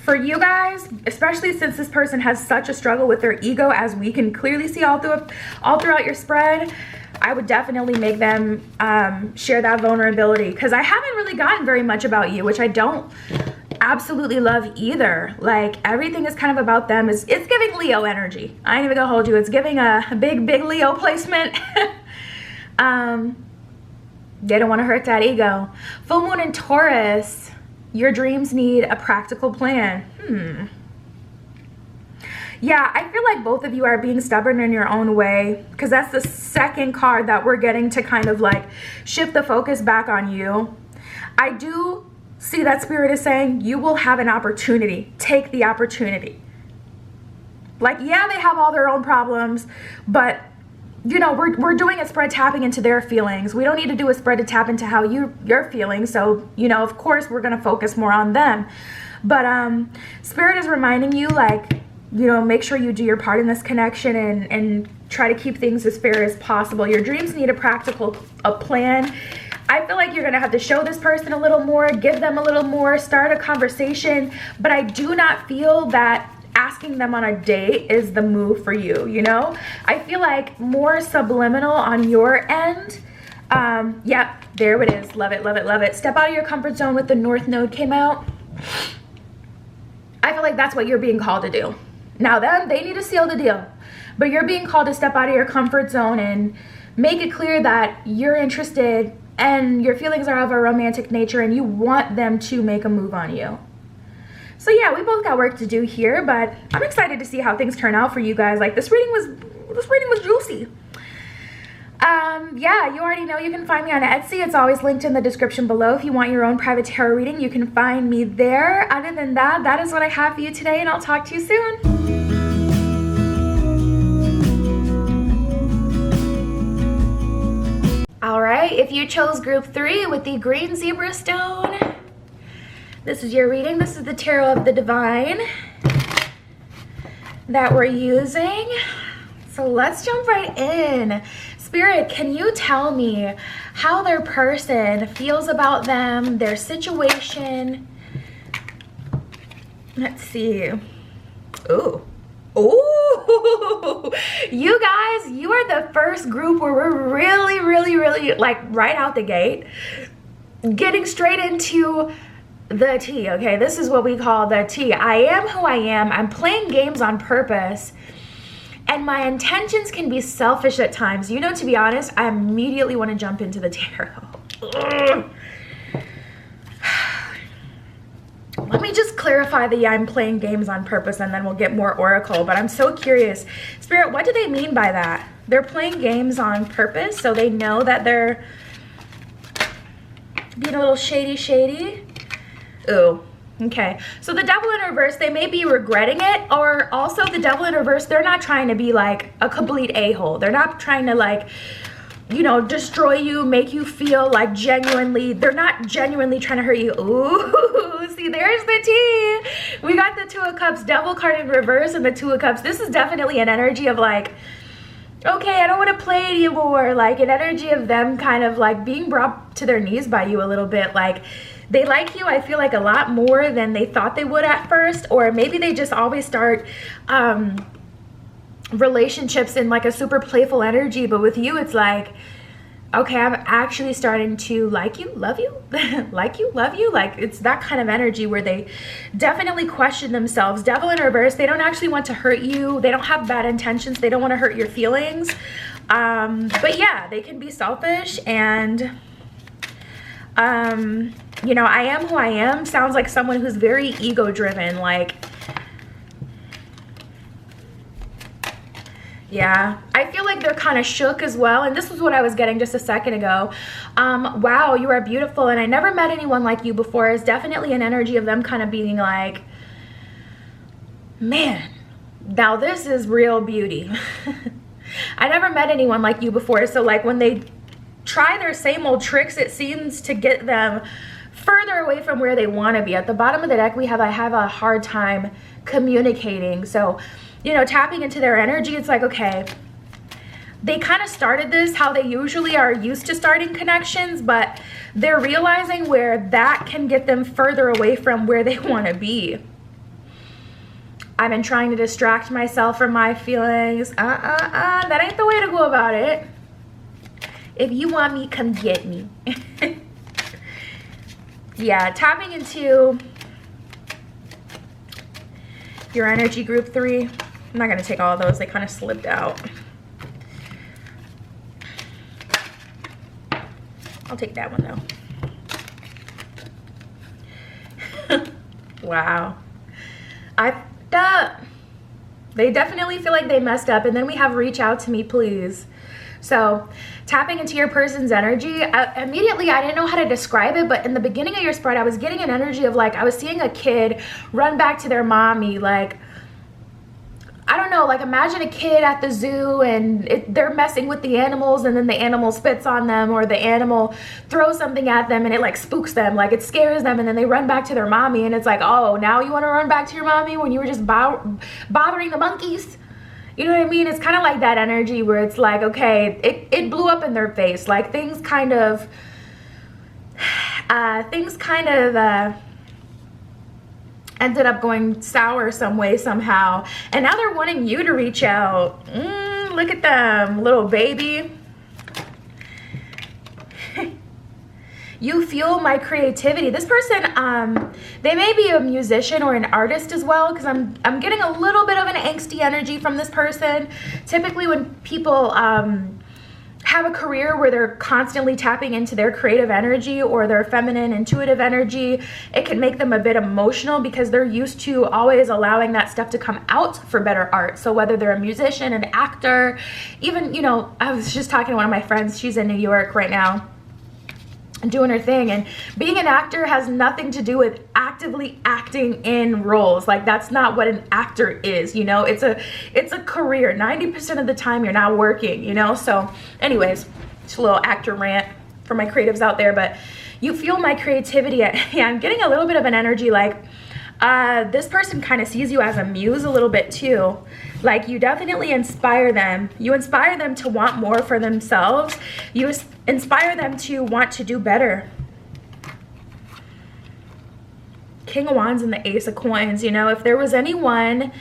for you guys, especially since this person has such a struggle with their ego, as we can clearly see all throughout your spread, I would definitely make them share that vulnerability, because I haven't really gotten very much about you, which I don't absolutely love either. Like, everything is kind of about them. It's giving Leo energy. I ain't even gonna hold you. It's giving a big Leo placement. They don't want to hurt that ego. Full moon in Taurus. Your dreams need a practical plan. Yeah, I feel like both of you are being stubborn in your own way, because that's the second card that we're getting to kind of like shift the focus back on you. I do see that Spirit is saying you will have an opportunity. Take the opportunity. Like, yeah, they have all their own problems, but you know, we're doing a spread tapping into their feelings. We don't need to do a spread to tap into how you're feeling. So, you know, of course, we're going to focus more on them. But Spirit is reminding you, like, you know, make sure you do your part in this connection and try to keep things as fair as possible. Your dreams need a plan. I feel like you're going to have to show this person a little more, give them a little more, start a conversation. But I do not feel that asking them on a date is the move for you, you know? I feel like more subliminal on your end. Yep, there it is. Love it, love it, love it. Step out of your comfort zone with the North Node came out. I feel like that's what you're being called to do. Now then, they need to seal the deal. But you're being called to step out of your comfort zone and make it clear that you're interested and your feelings are of a romantic nature and you want them to make a move on you. So yeah, we both got work to do here, but I'm excited to see how things turn out for you guys. Like, this reading was juicy. Yeah, you already know you can find me on Etsy. It's always linked in the description below. If you want your own private tarot reading, you can find me there. Other than that, that is what I have for you today, and I'll talk to you soon. All right, if you chose group 3 with the green zebra stone, this is your reading. This is the Tarot of the Divine that we're using. So let's jump right in. Spirit, can you tell me how their person feels about them, their situation? Let's see. Ooh, Ooh, you guys, you are the first group where we're really like right out the gate getting straight into the tea. Okay, this is what we call the tea. I am who I am. I'm playing games on purpose, and my intentions can be selfish at times. You know, to be honest, I immediately want to jump into the tarot. Ugh. Let me just clarify the I'm playing games on purpose, and then we'll get more oracle. But I'm so curious, Spirit, what do they mean by that? They're playing games on purpose, so they know that they're being a little shady. Ooh, okay. So the devil in reverse, they may be regretting it, or also the devil in reverse, they're not trying to be like a complete a-hole. They're not trying to, like, you know, destroy you, make you feel like genuinely, they're not genuinely trying to hurt you. Ooh, see, there's the tea. We got the Two of Cups, devil card in reverse, and the Two of Cups. This is definitely an energy of like, okay, I don't want to play anymore. Like an energy of them kind of like being brought to their knees by you a little bit. Like they like you, I feel like, a lot more than they thought they would at first, or maybe they just always start relationships in like a super playful energy, but with you it's like, okay, I'm actually starting to like you, love you, like you, love you. Like it's that kind of energy where they definitely question themselves. Devil in reverse, they don't actually want to hurt you. They don't have bad intentions. They don't want to hurt your feelings. But yeah, they can be selfish, and you know, I am who I am sounds like someone who's very ego driven. Like, yeah, I feel like they're kind of shook as well. And this was what I was getting just a second ago. Wow, you are beautiful, and I never met anyone like you before. It's definitely an energy of them kind of being like, man, now this is real beauty. I never met anyone like you before. So like when they try their same old tricks, it seems to get them further away from where they want to be. At the bottom of the deck, we have, I have a hard time communicating. So, you know, tapping into their energy, it's like, okay, they kind of started this how they usually are used to starting connections, but they're realizing where that can get them further away from where they want to be. I've been trying to distract myself from my feelings. That ain't the way to go about it. If you want me, come get me. Yeah, tapping into your energy, group 3. I'm not going to take all of those. They kind of slipped out. I'll take that one, though. Wow. They definitely feel like they messed up. And then we have reach out to me, please. So tapping into your person's energy, immediately I didn't know how to describe it, but in the beginning of your spread, I was getting an energy of like, I was seeing a kid run back to their mommy, like, I don't know, like imagine a kid at the zoo and they're messing with the animals, and then the animal spits on them, or the animal throws something at them and it like spooks them, like it scares them, and then they run back to their mommy, and it's like, oh, now you want to run back to your mommy when you were just bothering the monkeys? You know what I mean? It's kind of like that energy where it's like, okay, it blew up in their face. Like things kind of ended up going sour some way, somehow. And now they're wanting you to reach out. Look at them, little baby. You fuel my creativity. This person, they may be a musician or an artist as well, because I'm getting a little bit of an angsty energy from this person. Typically when people have a career where they're constantly tapping into their creative energy or their feminine intuitive energy, it can make them a bit emotional because they're used to always allowing that stuff to come out for better art. So whether they're a musician, an actor, even, you know, I was just talking to one of my friends, she's in New York right now doing her thing, and being an actor has nothing to do with actively acting in roles. Like that's not what an actor is, you know. It's a career. 90% of the time you're not working, you know. So anyways, just a little actor rant for my creatives out there. But you fuel my creativity. Yeah, I'm getting a little bit of an energy like this person kind of sees you as a muse a little bit too. Like you definitely inspire them. You inspire them to want more for themselves. You inspire them to want to do better. King of Wands and the Ace of Coins. You know, if there was anyone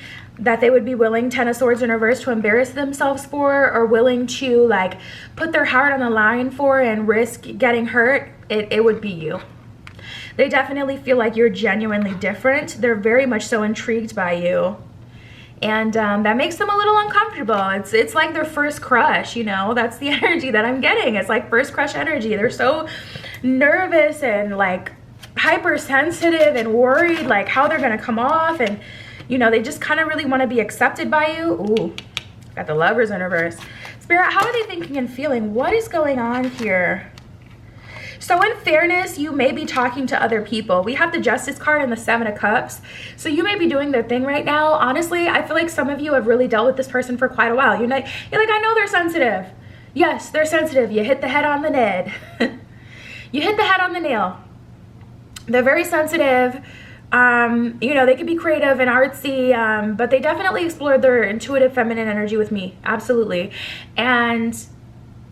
that they would be willing, 10 of Swords in reverse, to embarrass themselves for, or willing to like put their heart on the line for and risk getting hurt, it would be you. They definitely feel like you're genuinely different. They're very much so intrigued by you. And that makes them a little uncomfortable. It's like their first crush, you know? That's the energy that I'm getting. It's like first crush energy. They're so nervous and like hypersensitive and worried like how they're gonna come off, and you know, they just kind of really want to be accepted by you. Ooh, got the Lovers in reverse. Spirit, how are they thinking and feeling? What is going on here? So in fairness, you may be talking to other people. We have the Justice card and the Seven of Cups. So you may be doing their thing right now. Honestly, I feel like some of you have really dealt with this person for quite a while. You're like, I know they're sensitive. Yes, they're sensitive. You hit the head on the nail. You hit the head on the nail. They're very sensitive. You know, they could be creative and artsy, but they definitely explored their intuitive feminine energy with me. Absolutely. And,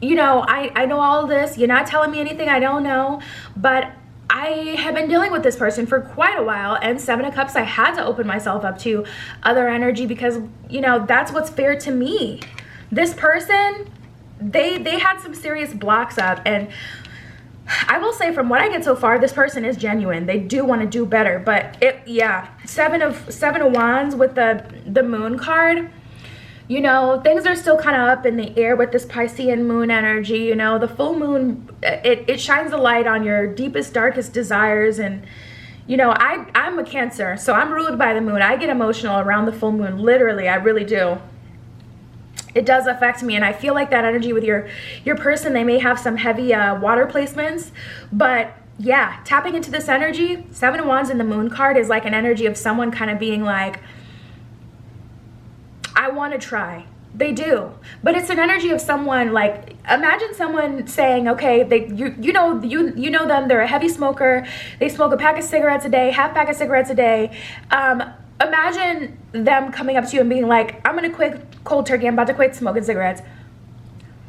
you know, I know all of this. You're not telling me anything I don't know, but I have been dealing with this person for quite a while, and Seven of Cups, I had to open myself up to other energy because, you know, that's what's fair to me. This person, they had some serious blocks up, and I will say from what I get so far, this person is genuine. They do want to do better, but yeah, Seven of Wands with the Moon card. You know, things are still kind of up in the air with this Piscean moon energy. You know, the full moon, it shines a light on your deepest, darkest desires. And, you know, I'm a Cancer, so I'm ruled by the moon. I get emotional around the full moon, literally, I really do. It does affect me, and I feel like that energy with your person, they may have some heavy water placements, but yeah, tapping into this energy, Seven of Wands in the Moon card is like an energy of someone kind of being like, I want to try. They do, but it's an energy of someone like, imagine someone saying, okay, you know them, they're a heavy smoker, they smoke a pack of cigarettes a day, half pack of cigarettes a day. Imagine them coming up to you and being like, I'm gonna quit cold turkey, I'm about to quit smoking cigarettes.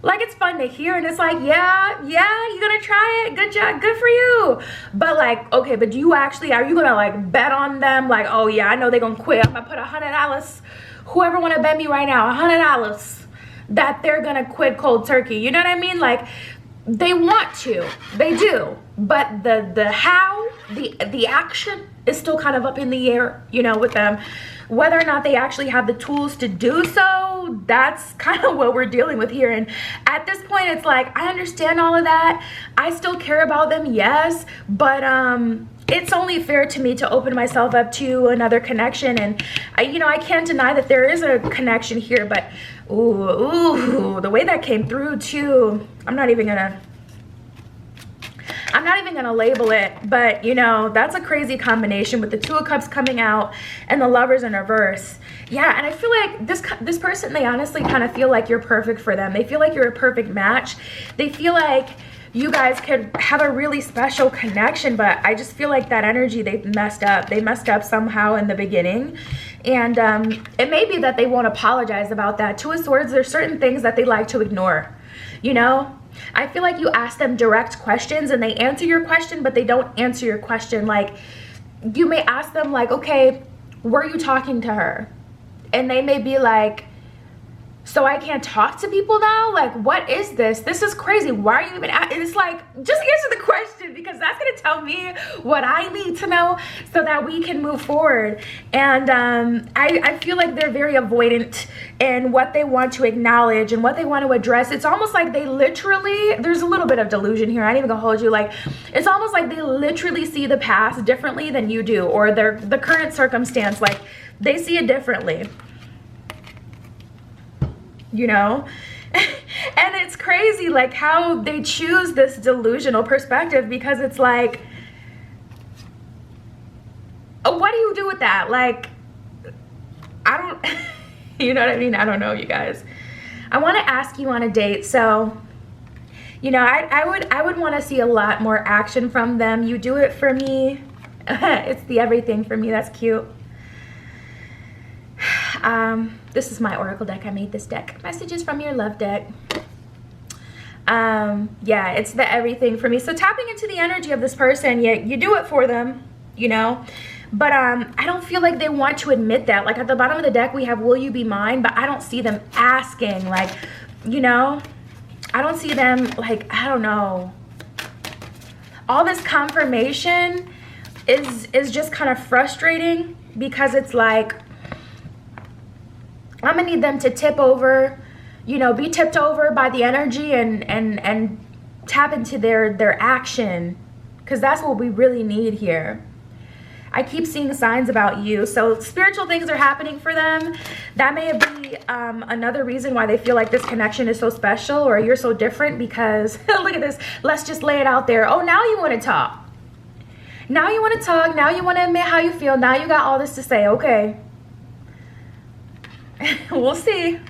Like, it's fun to hear, and it's like, yeah, you're gonna try it, good job, good for you. But like, okay, but are you gonna like bet on them? Like, oh yeah, I know they're gonna quit, I'm gonna put $100, whoever wanna bet me right now, $100 that they're gonna quit cold turkey. You know what I mean? Like, they want to, they do, but the how, the action is still kind of up in the air, you know, with them. Whether or not they actually have the tools to do so, that's kind of what we're dealing with here. And at this point, it's like, I understand all of that. I still care about them, yes, but it's only fair to me to open myself up to another connection. And I can't deny that there is a connection here, but ooh, the way that came through too, I'm not even gonna label it, but you know, that's a crazy combination with the Two of Cups coming out and the Lovers in reverse. Yeah, and I feel like this person, they honestly kind of feel like you're perfect for them. They feel like you're a perfect match. They feel like you guys could have a really special connection, but I just feel like that energy, they messed up. They messed up somehow in the beginning. And it may be that they won't apologize about that. Two of Swords, there's certain things that they like to ignore, you know? I feel like you ask them direct questions and they answer your question, but they don't answer your question. Like, you may ask them like, okay, were you talking to her? And they may be like, so I can't talk to people now? Like, what is this? This is crazy. Why are you even asking? It's like, just answer the question, because that's going to tell me what I need to know so that we can move forward. And I feel like they're very avoidant in what they want to acknowledge and what they want to address. It's almost like they literally, there's a little bit of delusion here. I ain't even gonna hold you. Like, it's almost like they literally see the past differently than you do, or the current circumstance. Like, they see it differently. You know? And it's crazy like how they choose this delusional perspective, because it's like, what do you do with that? Like, I don't you know what I mean? I don't know, you guys. I want to ask you on a date. So, you know, I would want to see a lot more action from them. You do it for me. It's the everything for me. That's cute. This is my oracle deck. I made this deck. Messages from your love deck. Yeah, it's the everything for me. So tapping into the energy of this person, you do it for them, you know, But I don't feel like they want to admit that. Like at the bottom of the deck we have will you be mine, but I don't see them asking, like, you know, I don't see them, like, I don't know. All this confirmation is just kind of frustrating, because it's like I'm gonna need them to tip over, you know, be tipped over by the energy and tap into their action, because that's what we really need here. I keep seeing signs about you. So spiritual things are happening for them. That may be another reason why they feel like this connection is so special, or you're so different, because look at this. Let's just lay it out there. Oh, now you want to talk. Now you want to talk. Now you want to admit how you feel. Now you got all this to say. Okay. We'll see.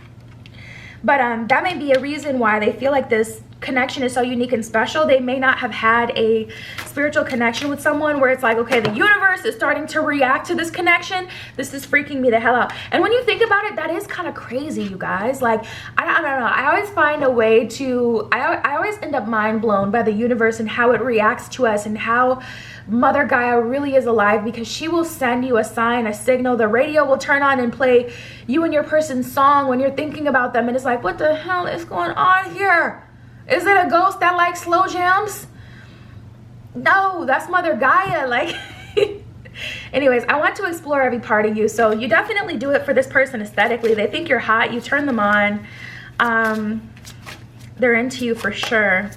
But that may be a reason why they feel like this connection is so unique and special. They may not have had a spiritual connection with someone where it's like, okay, the universe is starting to react to this connection. This is freaking me the hell out. And when you think about it, that is kind of crazy, you guys. Like, I don't know. I always find a way to, I always end up mind blown by the universe and how it reacts to us, and how Mother Gaia really is alive, because she will send you a sign, a signal. The radio will turn on and play you and your person's song when you're thinking about them. And it's like, what the hell is going on here? Is it a ghost that likes slow jams? No, that's Mother Gaia. Like, anyways, I want to explore every part of you. So you definitely do it for this person aesthetically. They think you're hot. You turn them on. They're into you for sure.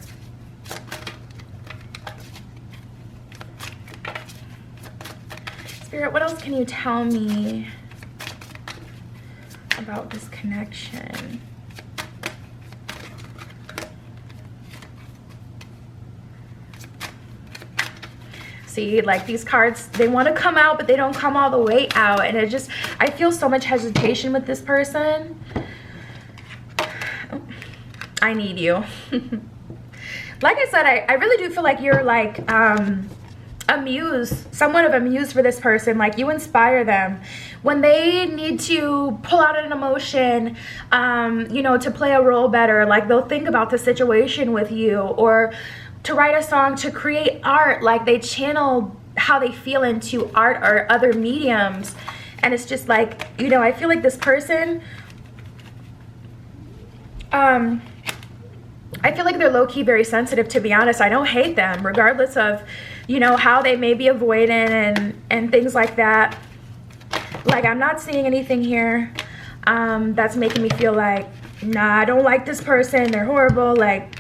Spirit, what else can you tell me about this connection? See, like these cards, they want to come out, but they don't come all the way out. And it just, I feel so much hesitation with this person. I need you. Like I said, I really do feel like you're like a muse, somewhat of a muse for this person. Like you inspire them when they need to pull out an emotion, you know, to play a role better. Like they'll think about the situation with you, or to write a song, to create art. Like they channel how they feel into art or other mediums. And it's just like, you know, I feel like this person, I feel like they're low-key very sensitive, to be honest. I don't hate them, regardless of, you know, how they may be avoidant and things like that. Like, I'm not seeing anything here that's making me feel like, nah, I don't like this person, they're horrible. Like,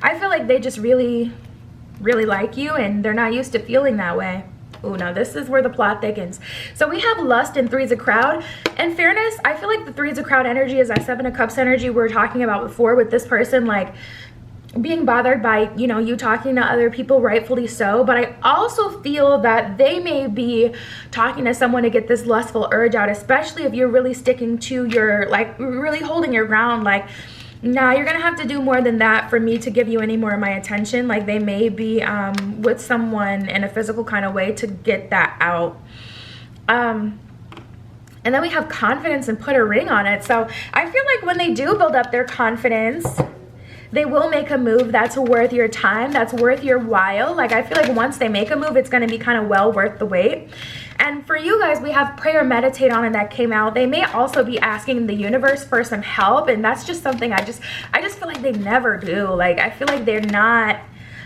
I feel like they just really, really like you, and they're not used to feeling that way. Oh, no, this is where the plot thickens. So we have lust and threes of crowd. In fairness, I feel like the threes of crowd energy is that seven of cups energy we were talking about before with this person, like being bothered by, you know, you talking to other people, rightfully so. But I also feel that they may be talking to someone to get this lustful urge out, especially if you're really sticking to your, like, really holding your ground. Like, nah, you're gonna have to do more than that for me to give you any more of my attention. Like they may be with someone in a physical kind of way to get that out. And then we have confidence and put a ring on it. So I feel like when they do build up their confidence, they will make a move that's worth your time, that's worth your while. Like I feel like once they make a move, it's gonna be kind of well worth the wait. And for you guys, we have prayer, meditate on, and that came out. They may also be asking the universe for some help, and that's just something I just feel like they never do. Like I feel like they're not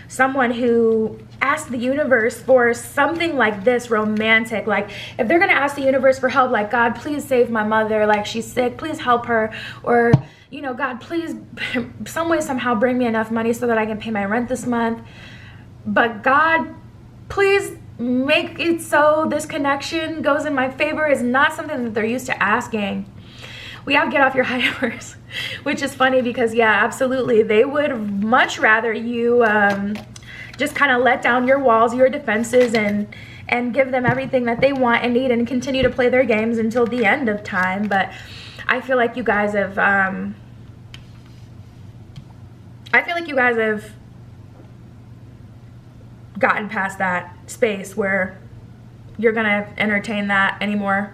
someone who asks the universe for something like this romantic. Like if they're gonna ask the universe for help, like, God, please save my mother, like she's sick, please help her, or, you know, God, please some way somehow bring me enough money so that I can pay my rent this month. But God, please make it so this connection goes in my favor, is not something that they're used to asking. We have get off your high horse, which is funny because, yeah, absolutely, they would much rather you just kind of let down your walls, your defenses, and give them everything that they want and need, and continue to play their games until the end of time. But I feel like you guys have gotten past that space where you're gonna entertain that anymore.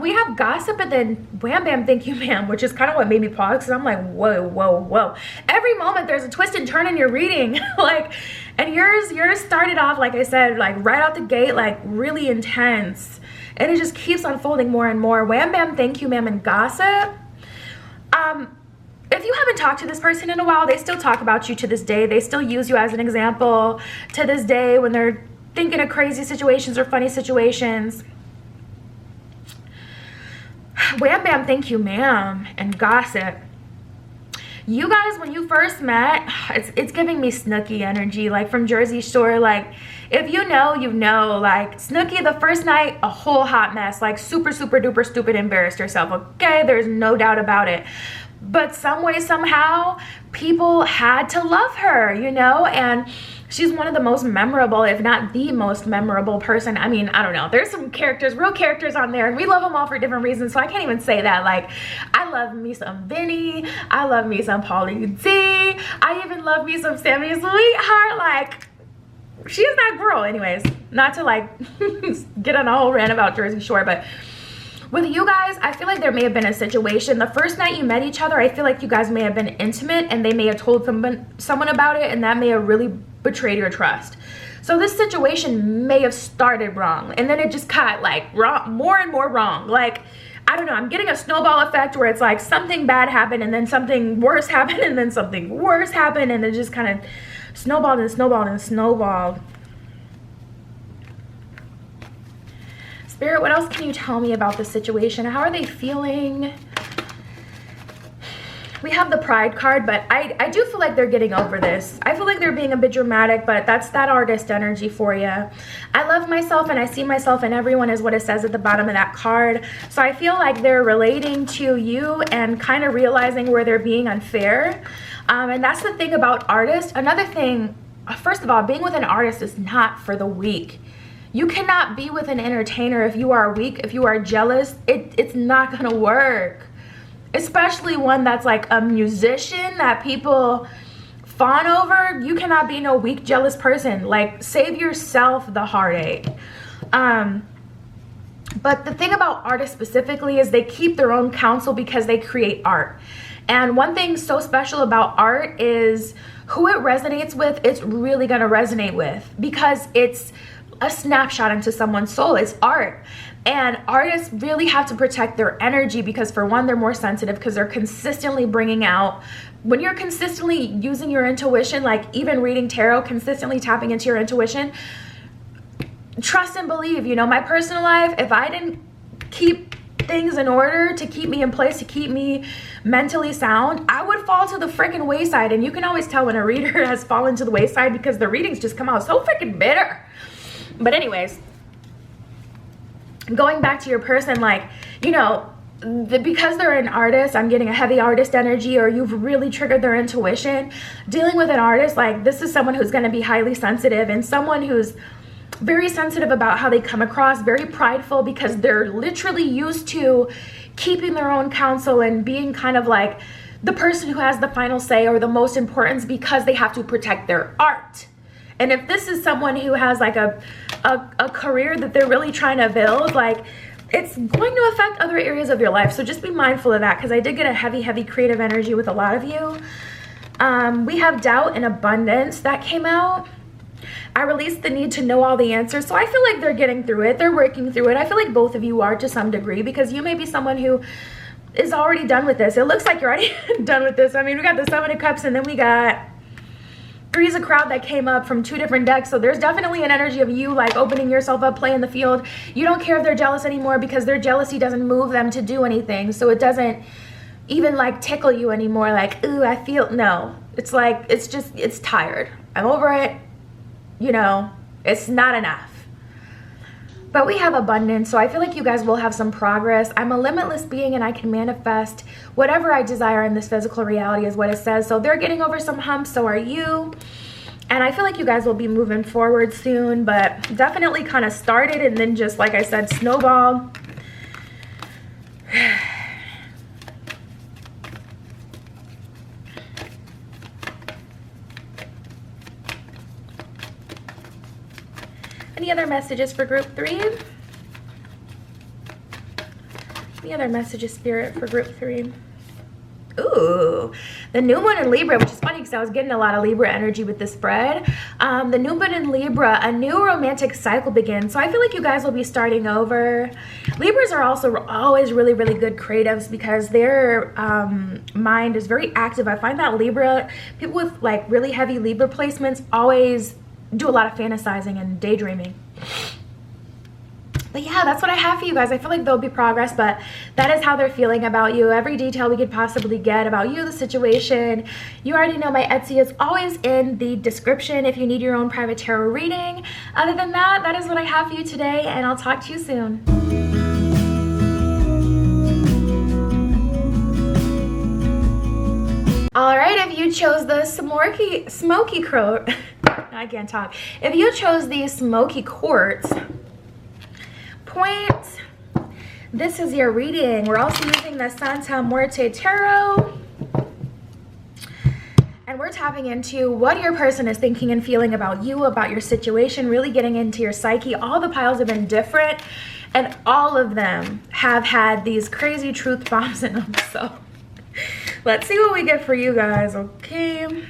We have gossip and then wham bam thank you ma'am, which is kind of what made me pause, because I'm like, whoa, whoa, whoa. Every moment there's a twist and turn in your reading. Like, and yours started off, like I said, like right out the gate, like really intense, and it just keeps unfolding more and more. Wham bam thank you ma'am and gossip. If you haven't talked to this person in a while, they still talk about you to this day. They still use you as an example to this day when they're thinking of crazy situations or funny situations. Wham bam thank you ma'am and gossip. You guys, when you first met, it's giving me Snooki energy, like from Jersey Shore. Like, if you know, you know. Like, Snooki, the first night, a whole hot mess, like super duper stupid, embarrassed herself. Okay, there's no doubt about it. But some way, somehow, people had to love her, you know? And she's one of the most memorable, if not the most memorable person. I mean, I don't know. There's some characters, real characters on there, and we love them all for different reasons, so I can't even say that. Like, I love me some Vinny. I love me some Pauly D. I even love me some Sammy Sweetheart. Like, she is that girl. Anyways, not to, like, get on a whole rant about Jersey Shore, but with you guys, I feel like there may have been a situation. The first night you met each other, I feel like you guys may have been intimate, and they may have told someone about it, and that may have really betrayed your trust. So this situation may have started wrong, and then it just got like wrong, more and more wrong. Like, I don't know, I'm getting a snowball effect where it's like something bad happened, and then something worse happened, and then something worse happened, and it just kind of snowballed and snowballed and snowballed. Spirit, what else can you tell me about the situation? How are they feeling? We have the Pride card, but I do feel like they're getting over this. I feel like they're being a bit dramatic, but that's that artist energy for you. I love myself and I see myself in everyone is what it says at the bottom of that card. So I feel like they're relating to you and kind of realizing where they're being unfair. And that's the thing about artists. Another thing, first of all, being with an artist is not for the weak. You cannot be with an entertainer if you are weak, if you are jealous. It's not gonna work. Especially one that's like a musician that people fawn over. You cannot be no weak, jealous person. Like, save yourself the heartache. But the thing about artists specifically is they keep their own counsel because they create art. And one thing so special about art is who it resonates with, it's really gonna resonate with, because it's a snapshot into someone's soul. It's art. And artists really have to protect their energy because, for one, they're more sensitive because they're consistently bringing out, when you're consistently using your intuition, like even reading tarot, consistently tapping into your intuition, trust and believe. You know, my personal life, if I didn't keep things in order to keep me in place, to keep me mentally sound, I would fall to the freaking wayside. And you can always tell when a reader has fallen to the wayside because the readings just come out so freaking bitter. But anyways, going back to your person, like, you know, because they're an artist, I'm getting a heavy artist energy, or you've really triggered their intuition. Dealing with an artist, like, this is someone who's going to be highly sensitive, and someone who's very sensitive about how they come across, very prideful, because they're literally used to keeping their own counsel and being kind of like the person who has the final say or the most importance, because they have to protect their art. And if this is someone who has like a career that they're really trying to build, like, it's going to affect other areas of your life. So just be mindful of that, because I did get a heavy creative energy with a lot of you. We have doubt and abundance that came out. I released the need to know all the answers. So I feel like they're getting through it. They're working through it. I feel like both of you are to some degree, because you may be someone who is already done with this. It looks like you're already done with this. I mean, we got the Seven of Cups, and then we got Three's a crowd that came up from two different decks. So there's definitely an energy of you like opening yourself up, playing the field. You don't care if they're jealous anymore, because their jealousy doesn't move them to do anything. So it doesn't even like tickle you anymore. Like, ooh, I feel, no. It's like, it's just, it's tired. I'm over it. You know, it's not enough. But we have abundance, so I feel like you guys will have some progress. I'm a limitless being, and I can manifest whatever I desire in this physical reality, is what it says. So they're getting over some humps, so are you. And I feel like you guys will be moving forward soon, but definitely kind of started and then just, like I said, snowballed. Any other messages for group 3? Any other messages, Spirit, for group 3? Ooh, the new moon in Libra, which is funny because I was getting a lot of Libra energy with this spread. The new moon in Libra, a new romantic cycle begins. So I feel like you guys will be starting over. Libras are also always really, really good creatives because their mind is very active. I find that Libra, people with like really heavy Libra placements always do a lot of fantasizing and daydreaming. But yeah, that's what I have for you guys. I feel like there'll be progress, but that is how they're feeling about you. Every detail we could possibly get about you, the situation. You already know my Etsy is always in the description if you need your own private tarot reading. Other than that, that is what I have for you today, and I'll talk to you soon. All right, if you chose the smoky quartz, I can't talk. If you chose the smoky quartz, point, this is your reading. We're also using the Santa Muerte Tarot, and we're tapping into what your person is thinking and feeling about you, about your situation, really getting into your psyche. All the piles have been different, and all of them have had these crazy truth bombs in them. So let's see what we get for you guys. Okay.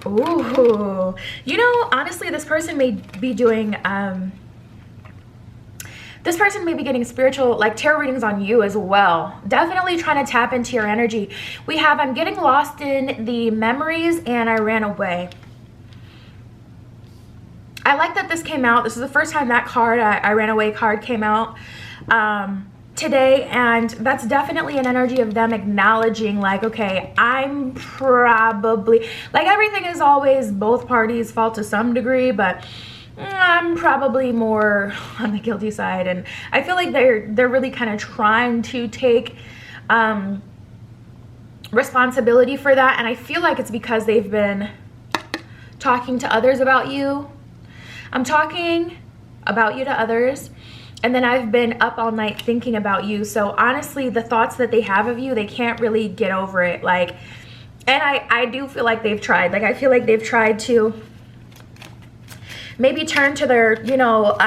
Ooh, you know, honestly, this person may be doing, this person may be getting spiritual, like tarot readings on you as well. Definitely trying to tap into your energy. We have, I'm getting lost in the memories and I ran away. I like that this came out. This is the first time that card, I ran away card came out today, and that's definitely an energy of them acknowledging like, okay, I'm probably, like, everything is always both parties' fault to some degree, but I'm probably more on the guilty side. And I feel like they're really kind of trying to take responsibility for that, and I feel like it's because they've been talking to others about you. I'm talking about you to others, and then I've been up all night thinking about you. So honestly, the thoughts that they have of you, they can't really get over it. Like, and I do feel like they've tried. Like, I feel like they've tried to maybe turn to their, you know,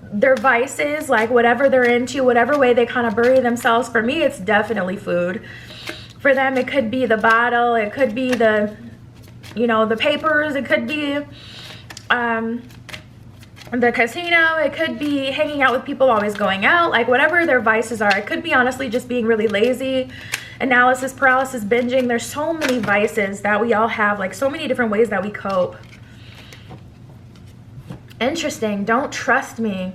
their vices, like whatever they're into, whatever way they kind of bury themselves. For me, it's definitely food. For them, it could be the bottle. It could be the, you know, the papers. It could be the casino. It could be hanging out with people, always going out, like whatever their vices are. It could be honestly just being really lazy, analysis paralysis, binging. There's so many vices that we all have, like so many different ways that we cope. Interesting. Don't trust me.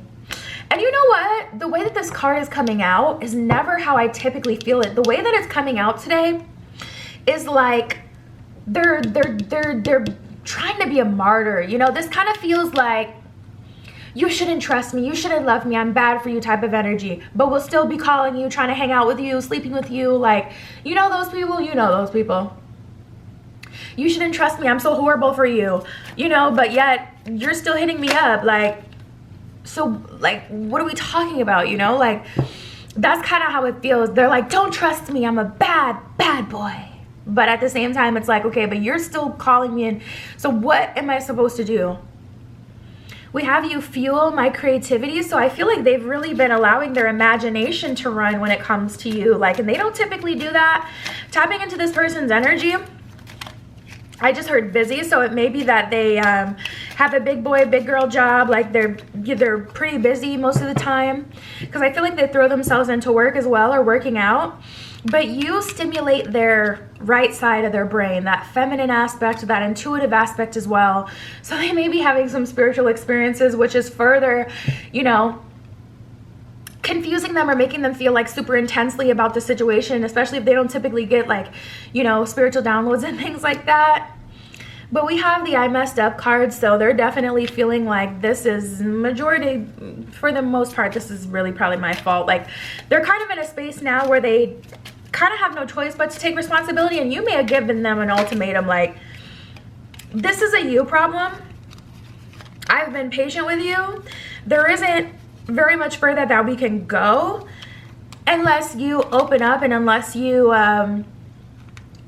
And you know what, the way that this card is coming out is never how I typically feel it. The way that it's coming out today is like they're trying to be a martyr. You know, this kind of feels like, you shouldn't trust me, you shouldn't love me, I'm bad for you type of energy, but we'll still be calling you, trying to hang out with you, sleeping with you. Like, you know those people, you know those people. You shouldn't trust me, I'm so horrible for you, you know, but yet you're still hitting me up. Like, so like, what are we talking about, you know? Like, that's kind of how it feels. They're like, don't trust me, I'm a bad boy. But at the same time, it's like, okay, but you're still calling me in, so what am I supposed to do? We have you fuel my creativity. So I feel like they've really been allowing their imagination to run when it comes to you. Like, and they don't typically do that. Tapping into this person's energy, I just heard busy. So it may be that they have a big boy, big girl job. Like they're pretty busy most of the time. Because I feel like they throw themselves into work as well, or working out. But you stimulate their right side of their brain, that feminine aspect, that intuitive aspect as well. So they may be having some spiritual experiences, which is further, you know, confusing them or making them feel like super intensely about the situation, especially if they don't typically get like, you know, spiritual downloads and things like that. But we have the I messed up card, so they're definitely feeling like this is majority, for the most part, this is really probably my fault. Like, they're kind of in a space now where they kind of have no choice but to take responsibility, and you may have given them an ultimatum like, this is a you problem. I've been patient with you. There isn't very much further that we can go unless you open up and unless you,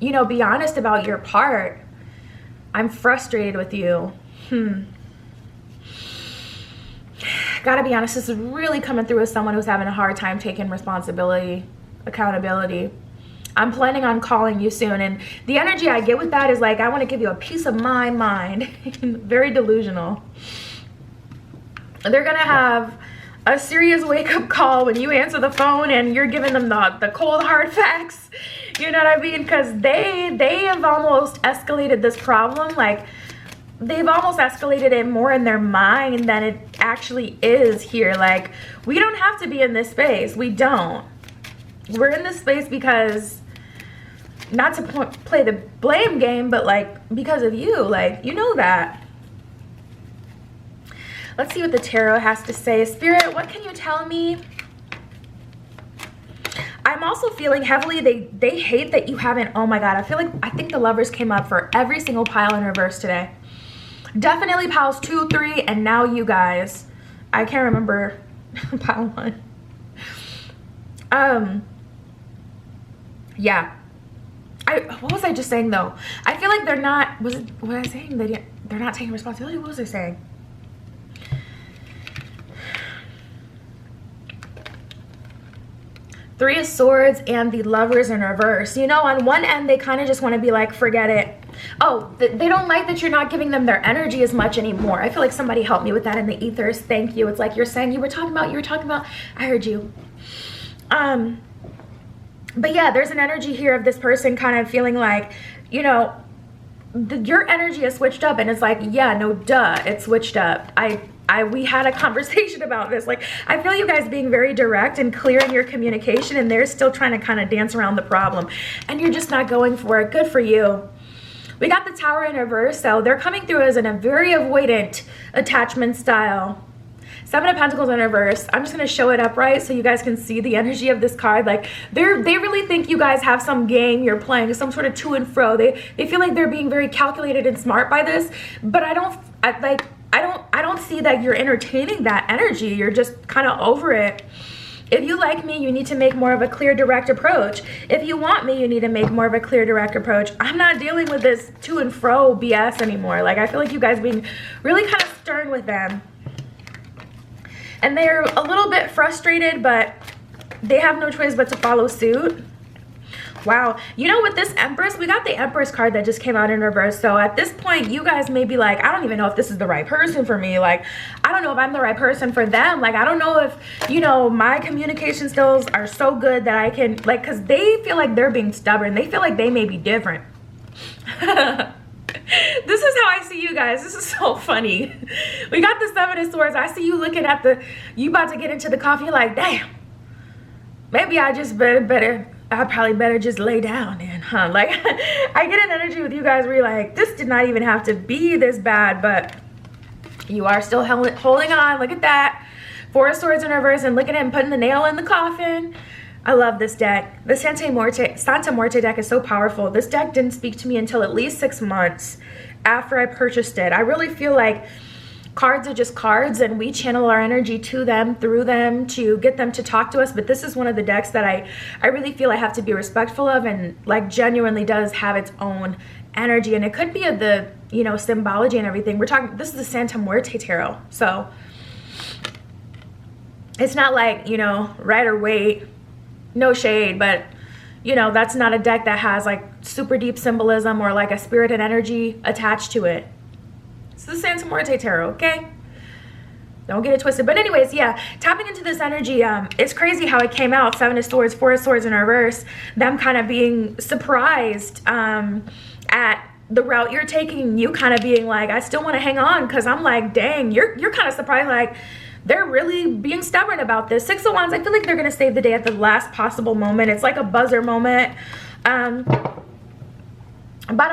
you know, be honest about your part. I'm frustrated with you. gotta be honest, this is really coming through as someone who's having a hard time taking responsibility, accountability. I'm planning on calling you soon, and the energy I get with that is like, I want to give you a piece of my mind. Very delusional. They're gonna have a serious wake-up call when you answer the phone and you're giving them the cold hard facts. You know what I mean? Because they have almost escalated this problem. Like, they've almost escalated it more in their mind than it actually is here. Like, we don't have to be in this space. We don't. We're in this space because, not to play the blame game, but like because of you. Like, you know that. Let's see what the tarot has to say. Spirit, what can you tell me? I'm also feeling heavily, they hate that you haven't, oh my God, I think the Lovers came up for every single pile in reverse today. Definitely piles 2, 3, and now you guys. I can't remember pile 1. Yeah. What was I just saying though? I feel like they're not, what was I saying? They're not taking responsibility. What was I saying? Three of Swords and the Lovers in reverse. You know, on one end, they kind of just want to be like, forget it. Oh, they don't like that you're not giving them their energy as much anymore. I feel like somebody helped me with that in the ethers. Thank you. It's like you're saying you were talking about, I heard you. But yeah, there's an energy here of this person kind of feeling like, you know, your energy is switched up, and it's like, yeah, no, duh, it's switched up. We had a conversation about this. Like, I feel you guys being very direct and clear in your communication, and they're still trying to kind of dance around the problem, and you're just not going for it. Good for you. We got the Tower in reverse, so they're coming through as in a very avoidant attachment style. 7 of Pentacles in reverse. I'm just going to show it upright so you guys can see the energy of this card. Like, they really think you guys have some game you're playing, some sort of to and fro. They feel like they're being very calculated and smart by this, but I don't see that you're entertaining that energy. You're just kind of over it. If you like me, you need to make more of a clear, direct approach. If you want me, you need to make more of a clear, direct approach. I'm not dealing with this to and fro BS anymore. Like, I feel like you guys being really kind of stern with them. And they're a little bit frustrated, but they have no choice but to follow suit. Wow. You know, with this Empress, we got the Empress card that just came out in reverse. So at this point, you guys may be like, I don't even know if this is the right person for me. Like, I don't know if I'm the right person for them. Like, I don't know if, you know, my communication skills are so good that I can, like, because they feel like they're being stubborn. They feel like they may be different. This is how I see you guys. This is so funny. We got the 7 of Swords. I see you looking at you about to get into the coffee. You're like, damn, maybe I just I probably better just lay down then, huh? Like, I get an energy with you guys where you're like, this did not even have to be this bad, but you are still holding on. Look at that. 4 of Swords in reverse, and look at him putting the nail in the coffin. I love this deck. The Santa Muerte deck is so powerful. This deck didn't speak to me until at least 6 months after I purchased it. I really feel like cards are just cards, and we channel our energy to them, through them, to get them to talk to us. But this is one of the decks that I really feel I have to be respectful of, and like genuinely does have its own energy. And it could be of the, you know, symbology and everything. This is the Santa Muerte tarot. So it's not like, you know, Rider Waite. No shade, but you know, that's not a deck that has like super deep symbolism or like a spirit and energy attached to it. It's the Santa Muerte tarot, okay? Don't get it twisted. But anyways, yeah, tapping into this energy, it's crazy how it came out. 7 of Swords, 4 of Swords in reverse, them kind of being surprised at the route you're taking, you kind of being like, I still want to hang on, because I'm like, dang, you're kind of surprised, like, they're really being stubborn about this. 6 of Wands, I feel like they're going to save the day at the last possible moment. It's like a buzzer moment. Bottom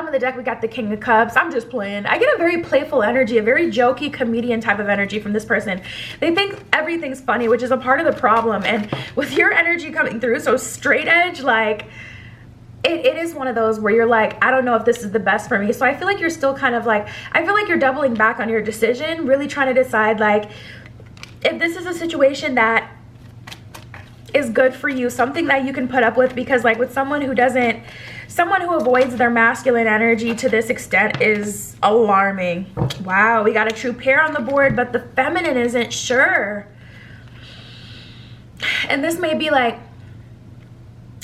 of the deck, we got the King of Cups. I'm just playing. I get a very playful energy, a very jokey comedian type of energy from this person. They think everything's funny, which is a part of the problem. And with your energy coming through so straight edge, like, it is one of those where you're like, I don't know if this is the best for me. So I feel like you're still kind of like, I feel like you're doubling back on your decision, really trying to decide, like, if this is a situation that is good for you, something that you can put up with. Because like with someone who doesn't Someone who avoids their masculine energy to this extent is alarming. Wow, we got a true pair on the board, but the feminine isn't sure. And this may be like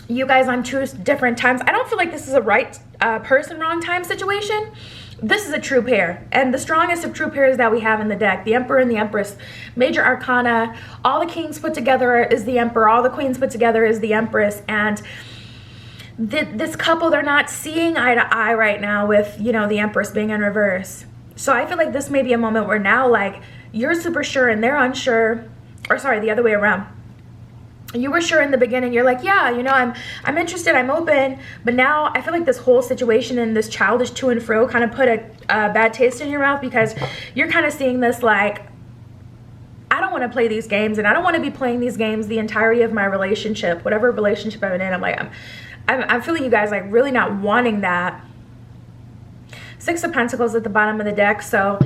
you guys on two different times. I don't feel like this is a right person, wrong time situation. This is a true pair, and the strongest of true pairs that we have in the deck, the Emperor and the Empress, major arcana. All the kings put together is the Emperor, all the queens put together is the Empress, and this couple, they're not seeing eye to eye right now with, you know, the Empress being in reverse. So I feel like this may be a moment where now, like, you're super sure and they're unsure, or sorry, the other way around. You were sure in the beginning, you're like, yeah, you know, I'm interested, I'm open, but now I feel like this whole situation and this childish to and fro kind of put a bad taste in your mouth, because you're kind of seeing this like, I don't want to play these games, and I don't want to be playing these games the entirety of my relationship, whatever relationship I'm in. I'm like, I'm feeling you guys like really not wanting that. Six of Pentacles at the bottom of the deck, so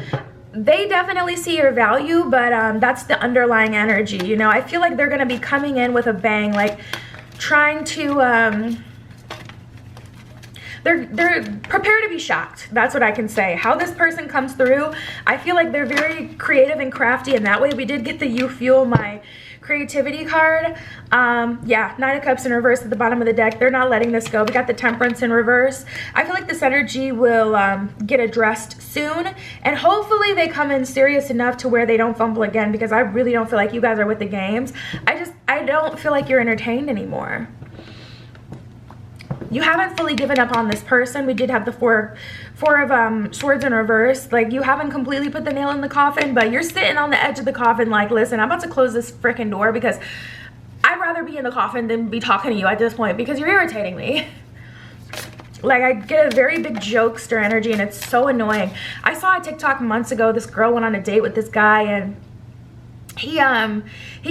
they definitely see your value, but that's the underlying energy. You know, I feel like they're going to be coming in with a bang, like trying to, they're prepared to be shocked. That's what I can say. How this person comes through, I feel like they're very creative and crafty, and that way we did get the You Fuel My Creativity card. Yeah, Nine of Cups in reverse at the bottom of the deck. They're not letting this go. We got the Temperance in reverse. I feel like this energy will get addressed soon, and hopefully they come in serious enough to where they don't fumble again, because I really don't feel like you guys are with the games. I don't feel like you're entertained anymore. You haven't fully given up on this person. We did have the four of swords in reverse. Like, you haven't completely put the nail in the coffin, but you're sitting on the edge of the coffin like, listen, I'm about to close this freaking door, because I'd rather be in the coffin than be talking to you at this point, because you're irritating me. Like, I get a very big jokester energy, and it's so annoying. I saw a TikTok months ago. This girl went on a date with this guy, and he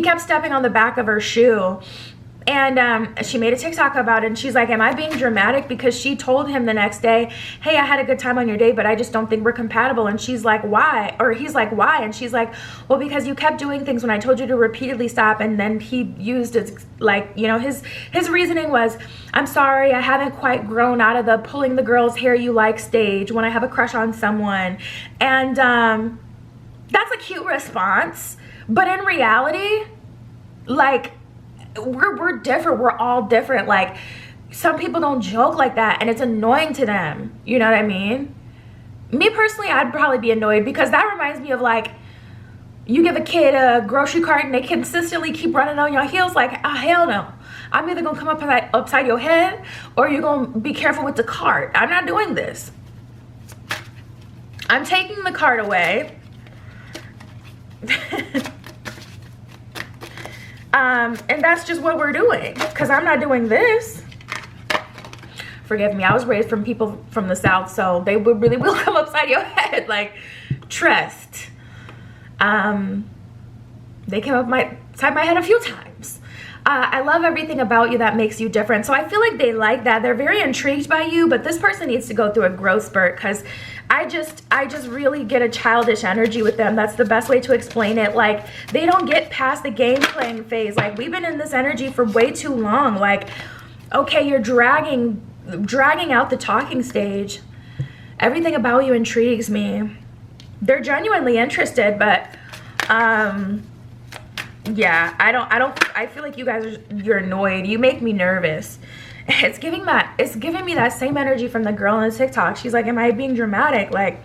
kept stepping on the back of her shoe. And she made a TikTok about it, and she's like, am I being dramatic? Because she told him the next day, hey, I had a good time on your date, but I just don't think we're compatible. And she's like, why? Or he's like, why? And she's like, well, because you kept doing things when I told you to repeatedly stop. And then he used it, like, you know, his reasoning was, I'm sorry, I haven't quite grown out of the pulling the girl's hair you like stage when I have a crush on someone. And that's a cute response, but in reality, like, we're different. We're all different. Like, some people don't joke like that, and it's annoying to them. You know what I mean? Me personally, I'd probably be annoyed, because that reminds me of, like, you give a kid a grocery cart and they consistently keep running on your heels. Like, oh, hell no. I'm either gonna come up upside your head, or you're gonna be careful with the cart. I'm not doing this. I'm taking the cart away. And that's just what we're doing, because I'm not doing this. Forgive me, I was raised from people from the South, so they really will come upside your head. Like, trust. They came upside my head a few times. I love everything about you that makes you different. So I feel like they like that. They're very intrigued by you, but this person needs to go through a growth spurt, because I just really get a childish energy with them. That's the best way to explain it. Like, they don't get past the game playing phase. Like, we've been in this energy for way too long. Like, okay, you're dragging out the talking stage. Everything about you intrigues me. They're genuinely interested, but yeah, I feel like you guys you're annoyed. You make me nervous. It's giving me that same energy from the girl on the TikTok. She's like, am I being dramatic? Like,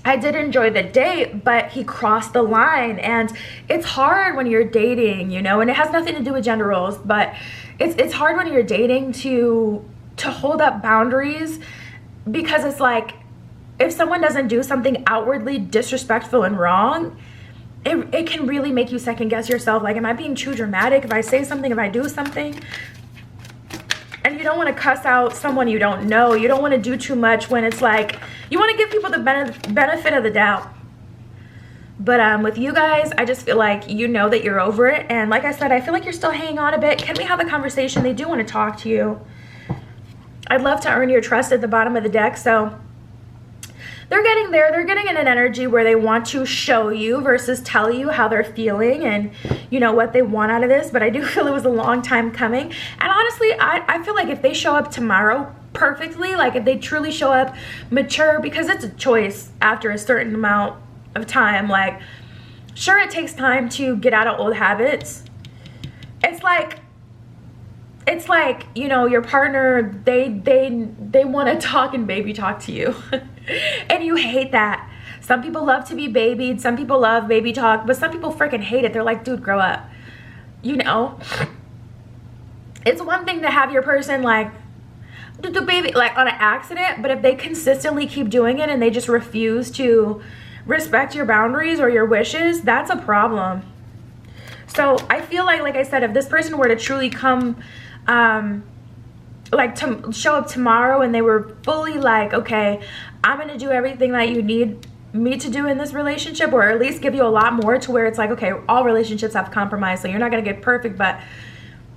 I did enjoy the date, but he crossed the line, and it's hard when you're dating, you know, and it has nothing to do with gender roles, but it's hard when you're dating to hold up boundaries, because it's like, if someone doesn't do something outwardly disrespectful and wrong, it can really make you second guess yourself. Like, am I being too dramatic if I say something, if I do something? And you don't want to cuss out someone you don't know. You don't want to do too much when it's like, you want to give people the benefit of the doubt. But with you guys, I just feel like you know that you're over it. And like I said, I feel like you're still hanging on a bit. Can we have a conversation? They do want to talk to you. I'd love to earn your trust at the bottom of the deck. So they're getting there. They're getting in an energy where they want to show you versus tell you how they're feeling and, you know, what they want out of this. But I do feel it was a long time coming. And honestly, I feel like if they show up tomorrow perfectly, like if they truly show up mature, because it's a choice after a certain amount of time. Like, sure, it takes time to get out of old habits. It's like, you know, your partner, they want to talk and baby talk to you. And you hate that. Some people love to be babied. Some people love baby talk, but some people freaking hate it. They're like, dude, grow up. You know, it's one thing to have your person like do baby like on an accident, but if they consistently keep doing it and they just refuse to respect your boundaries or your wishes, that's a problem. So I feel like I said, if this person were to truly come like to show up tomorrow and they were fully like, okay, I'm gonna do everything that you need me to do in this relationship, or at least give you a lot more, to where it's like, okay, all relationships have compromise, so you're not gonna get perfect, but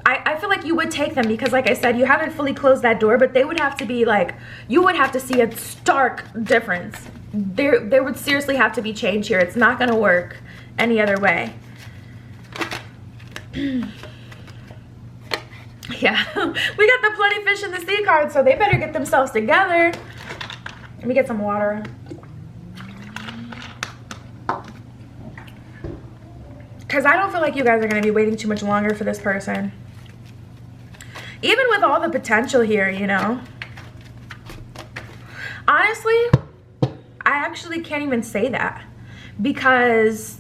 I feel like you would take them, because like I said, you haven't fully closed that door, but they would have to be like, you would have to see a stark difference. There would seriously have to be change here. It's not gonna work any other way. Yeah, we got the plenty fish in the sea card, so they better get themselves together. Let me get some water. Because I don't feel like you guys are going to be waiting too much longer for this person. Even with all the potential here, you know. Honestly, I actually can't even say that, because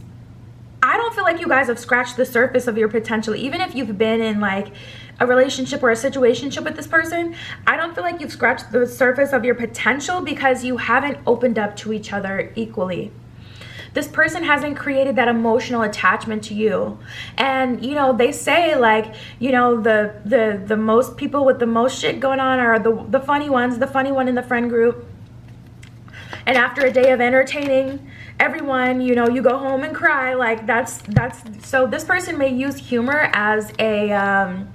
I don't feel like you guys have scratched the surface of your potential. Even if you've been in like a relationship or a situationship with this person, I don't feel like you've scratched the surface of your potential, because you haven't opened up to each other equally. This person hasn't created that emotional attachment to you. And, you know, they say like, you know, the most people with the most shit going on are the funny ones, the funny one in the friend group. And after a day of entertaining everyone, you know, you go home and cry. Like that's so this person may use humor as a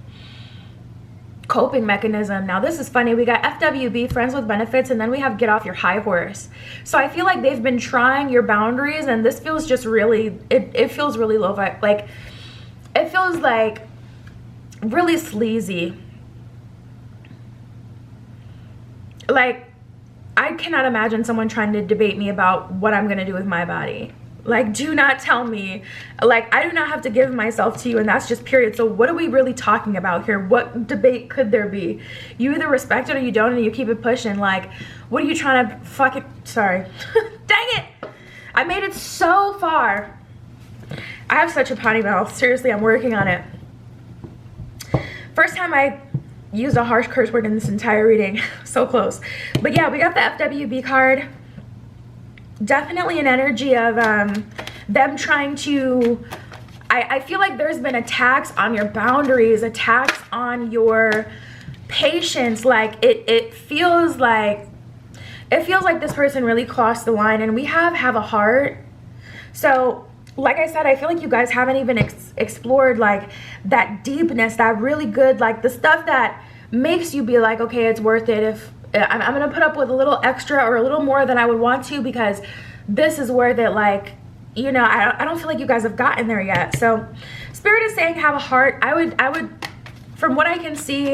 coping mechanism. Now this is funny. We got FWB, friends with benefits, and then we have get off your high horse. So I feel like they've been trying your boundaries, and this feels just really, it feels really low vibe. Like it feels like really sleazy. Like I cannot imagine someone trying to debate me about what I'm gonna do with my body. Like, do not tell me. Like, I do not have to give myself to you, and that's just period. So what are we really talking about here? What debate could there be? You either respect it or you don't, and you keep it pushing. Like, what are you trying to fucking... Sorry. Dang it! I made it so far. I have such a potty mouth. Seriously, I'm working on it. First time I used a harsh curse word in this entire reading. So close. But yeah, we got the FWB card. Definitely an energy of them trying to... I feel like there's been attacks on your boundaries, attacks on your patience. Like it feels like this person really crossed the line, and we have a heart. So like I said, I feel like you guys haven't even explored like that deepness, that really good, like the stuff that makes you be like, okay, it's worth it if I'm gonna put up with a little extra or a little more than I would want to, because this is worth it. Like, you know, I don't feel like you guys have gotten there yet. So Spirit is saying have a heart. I would from what I can see,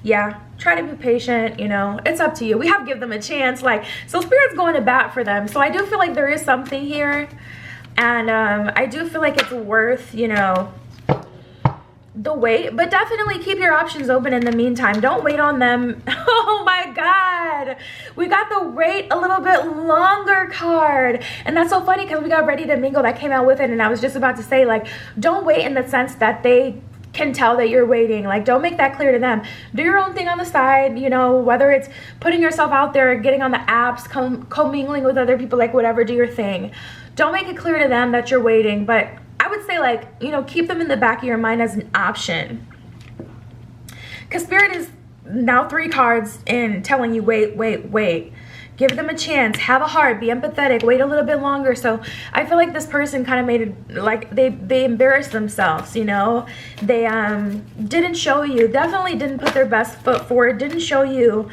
yeah, try to be patient. You know, it's up to you. We have to give them a chance. Like, so Spirit's going to bat for them. So I do feel like there is something here, and I do feel like it's worth, you know, the wait, but definitely keep your options open in the meantime. Don't wait on them. Oh my God, we got the wait a little bit longer card, and that's so funny because we got ready to mingle that came out with it, and I was just about to say, like, don't wait in the sense that they can tell that you're waiting. Like, don't make that clear to them. Do your own thing on the side, you know, whether it's putting yourself out there, getting on the apps, commingling with other people, like whatever, do your thing. Don't make it clear to them that you're waiting, but I would say, like, you know, keep them in the back of your mind as an option. Because Spirit is now 3 cards in telling you, wait. Give them a chance. Have a heart. Be empathetic. Wait a little bit longer. So I feel like this person kind of made it, like, they embarrassed themselves, you know. They didn't show you. Definitely didn't put their best foot forward. Didn't show you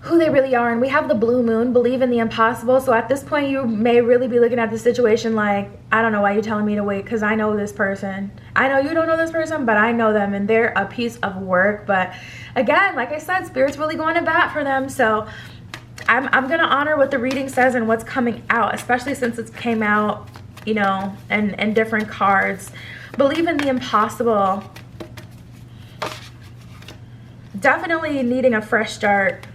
who they really are. And we have the blue moon, believe in the impossible. So at this point, you may really be looking at the situation like, I don't know why you're telling me to wait, because I know this person. I know you don't know this person, but I know them, and they're a piece of work. But again, like I said, Spirit's really going to bat for them. So I'm gonna honor what the reading says and what's coming out, especially since it came out, you know, and different cards. Believe in the impossible. Definitely needing a fresh start.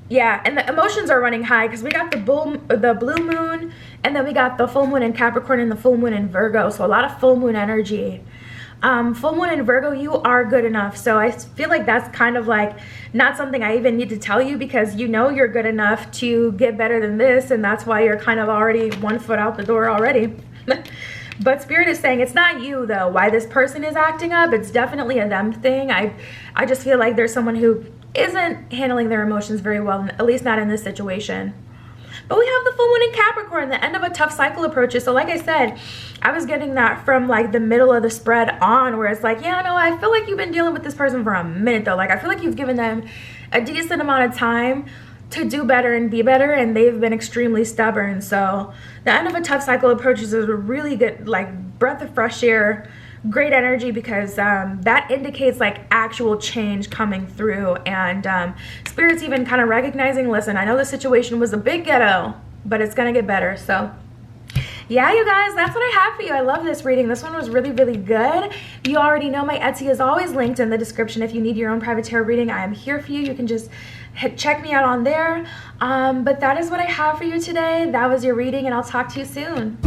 Yeah, and the emotions are running high because we got the blue moon, and then we got the full moon in Capricorn and the full moon in Virgo. So a lot of full moon energy. Full moon in Virgo, you are good enough. So I feel like that's kind of like not something I even need to tell you, because you know you're good enough to get better than this, and that's why you're kind of already 1 foot out the door already. But Spirit is saying it's not you though, why this person is acting up. It's definitely a them thing. I just feel like there's someone who isn't handling their emotions very well, at least not in this situation. But we have the full moon in Capricorn, the end of a tough cycle approaches. So like I said, I was getting that from like the middle of the spread on, where it's like, yeah, no, I feel like you've been dealing with this person for a minute though. Like I feel like you've given them a decent amount of time to do better and be better, and they've been extremely stubborn. So the end of a tough cycle approaches is a really good like breath of fresh air, great energy, because that indicates like actual change coming through. And Spirit's even kind of recognizing, listen, I know the situation was a big ghetto, but it's gonna get better. So yeah, you guys, that's what I have for you. I love this reading. This one was really, really good. You already know my Etsy is always linked in the description. If you need your own private tarot reading, I am here for you. You can just check me out on there. But that is what I have for you today. That was your reading, and I'll talk to you soon.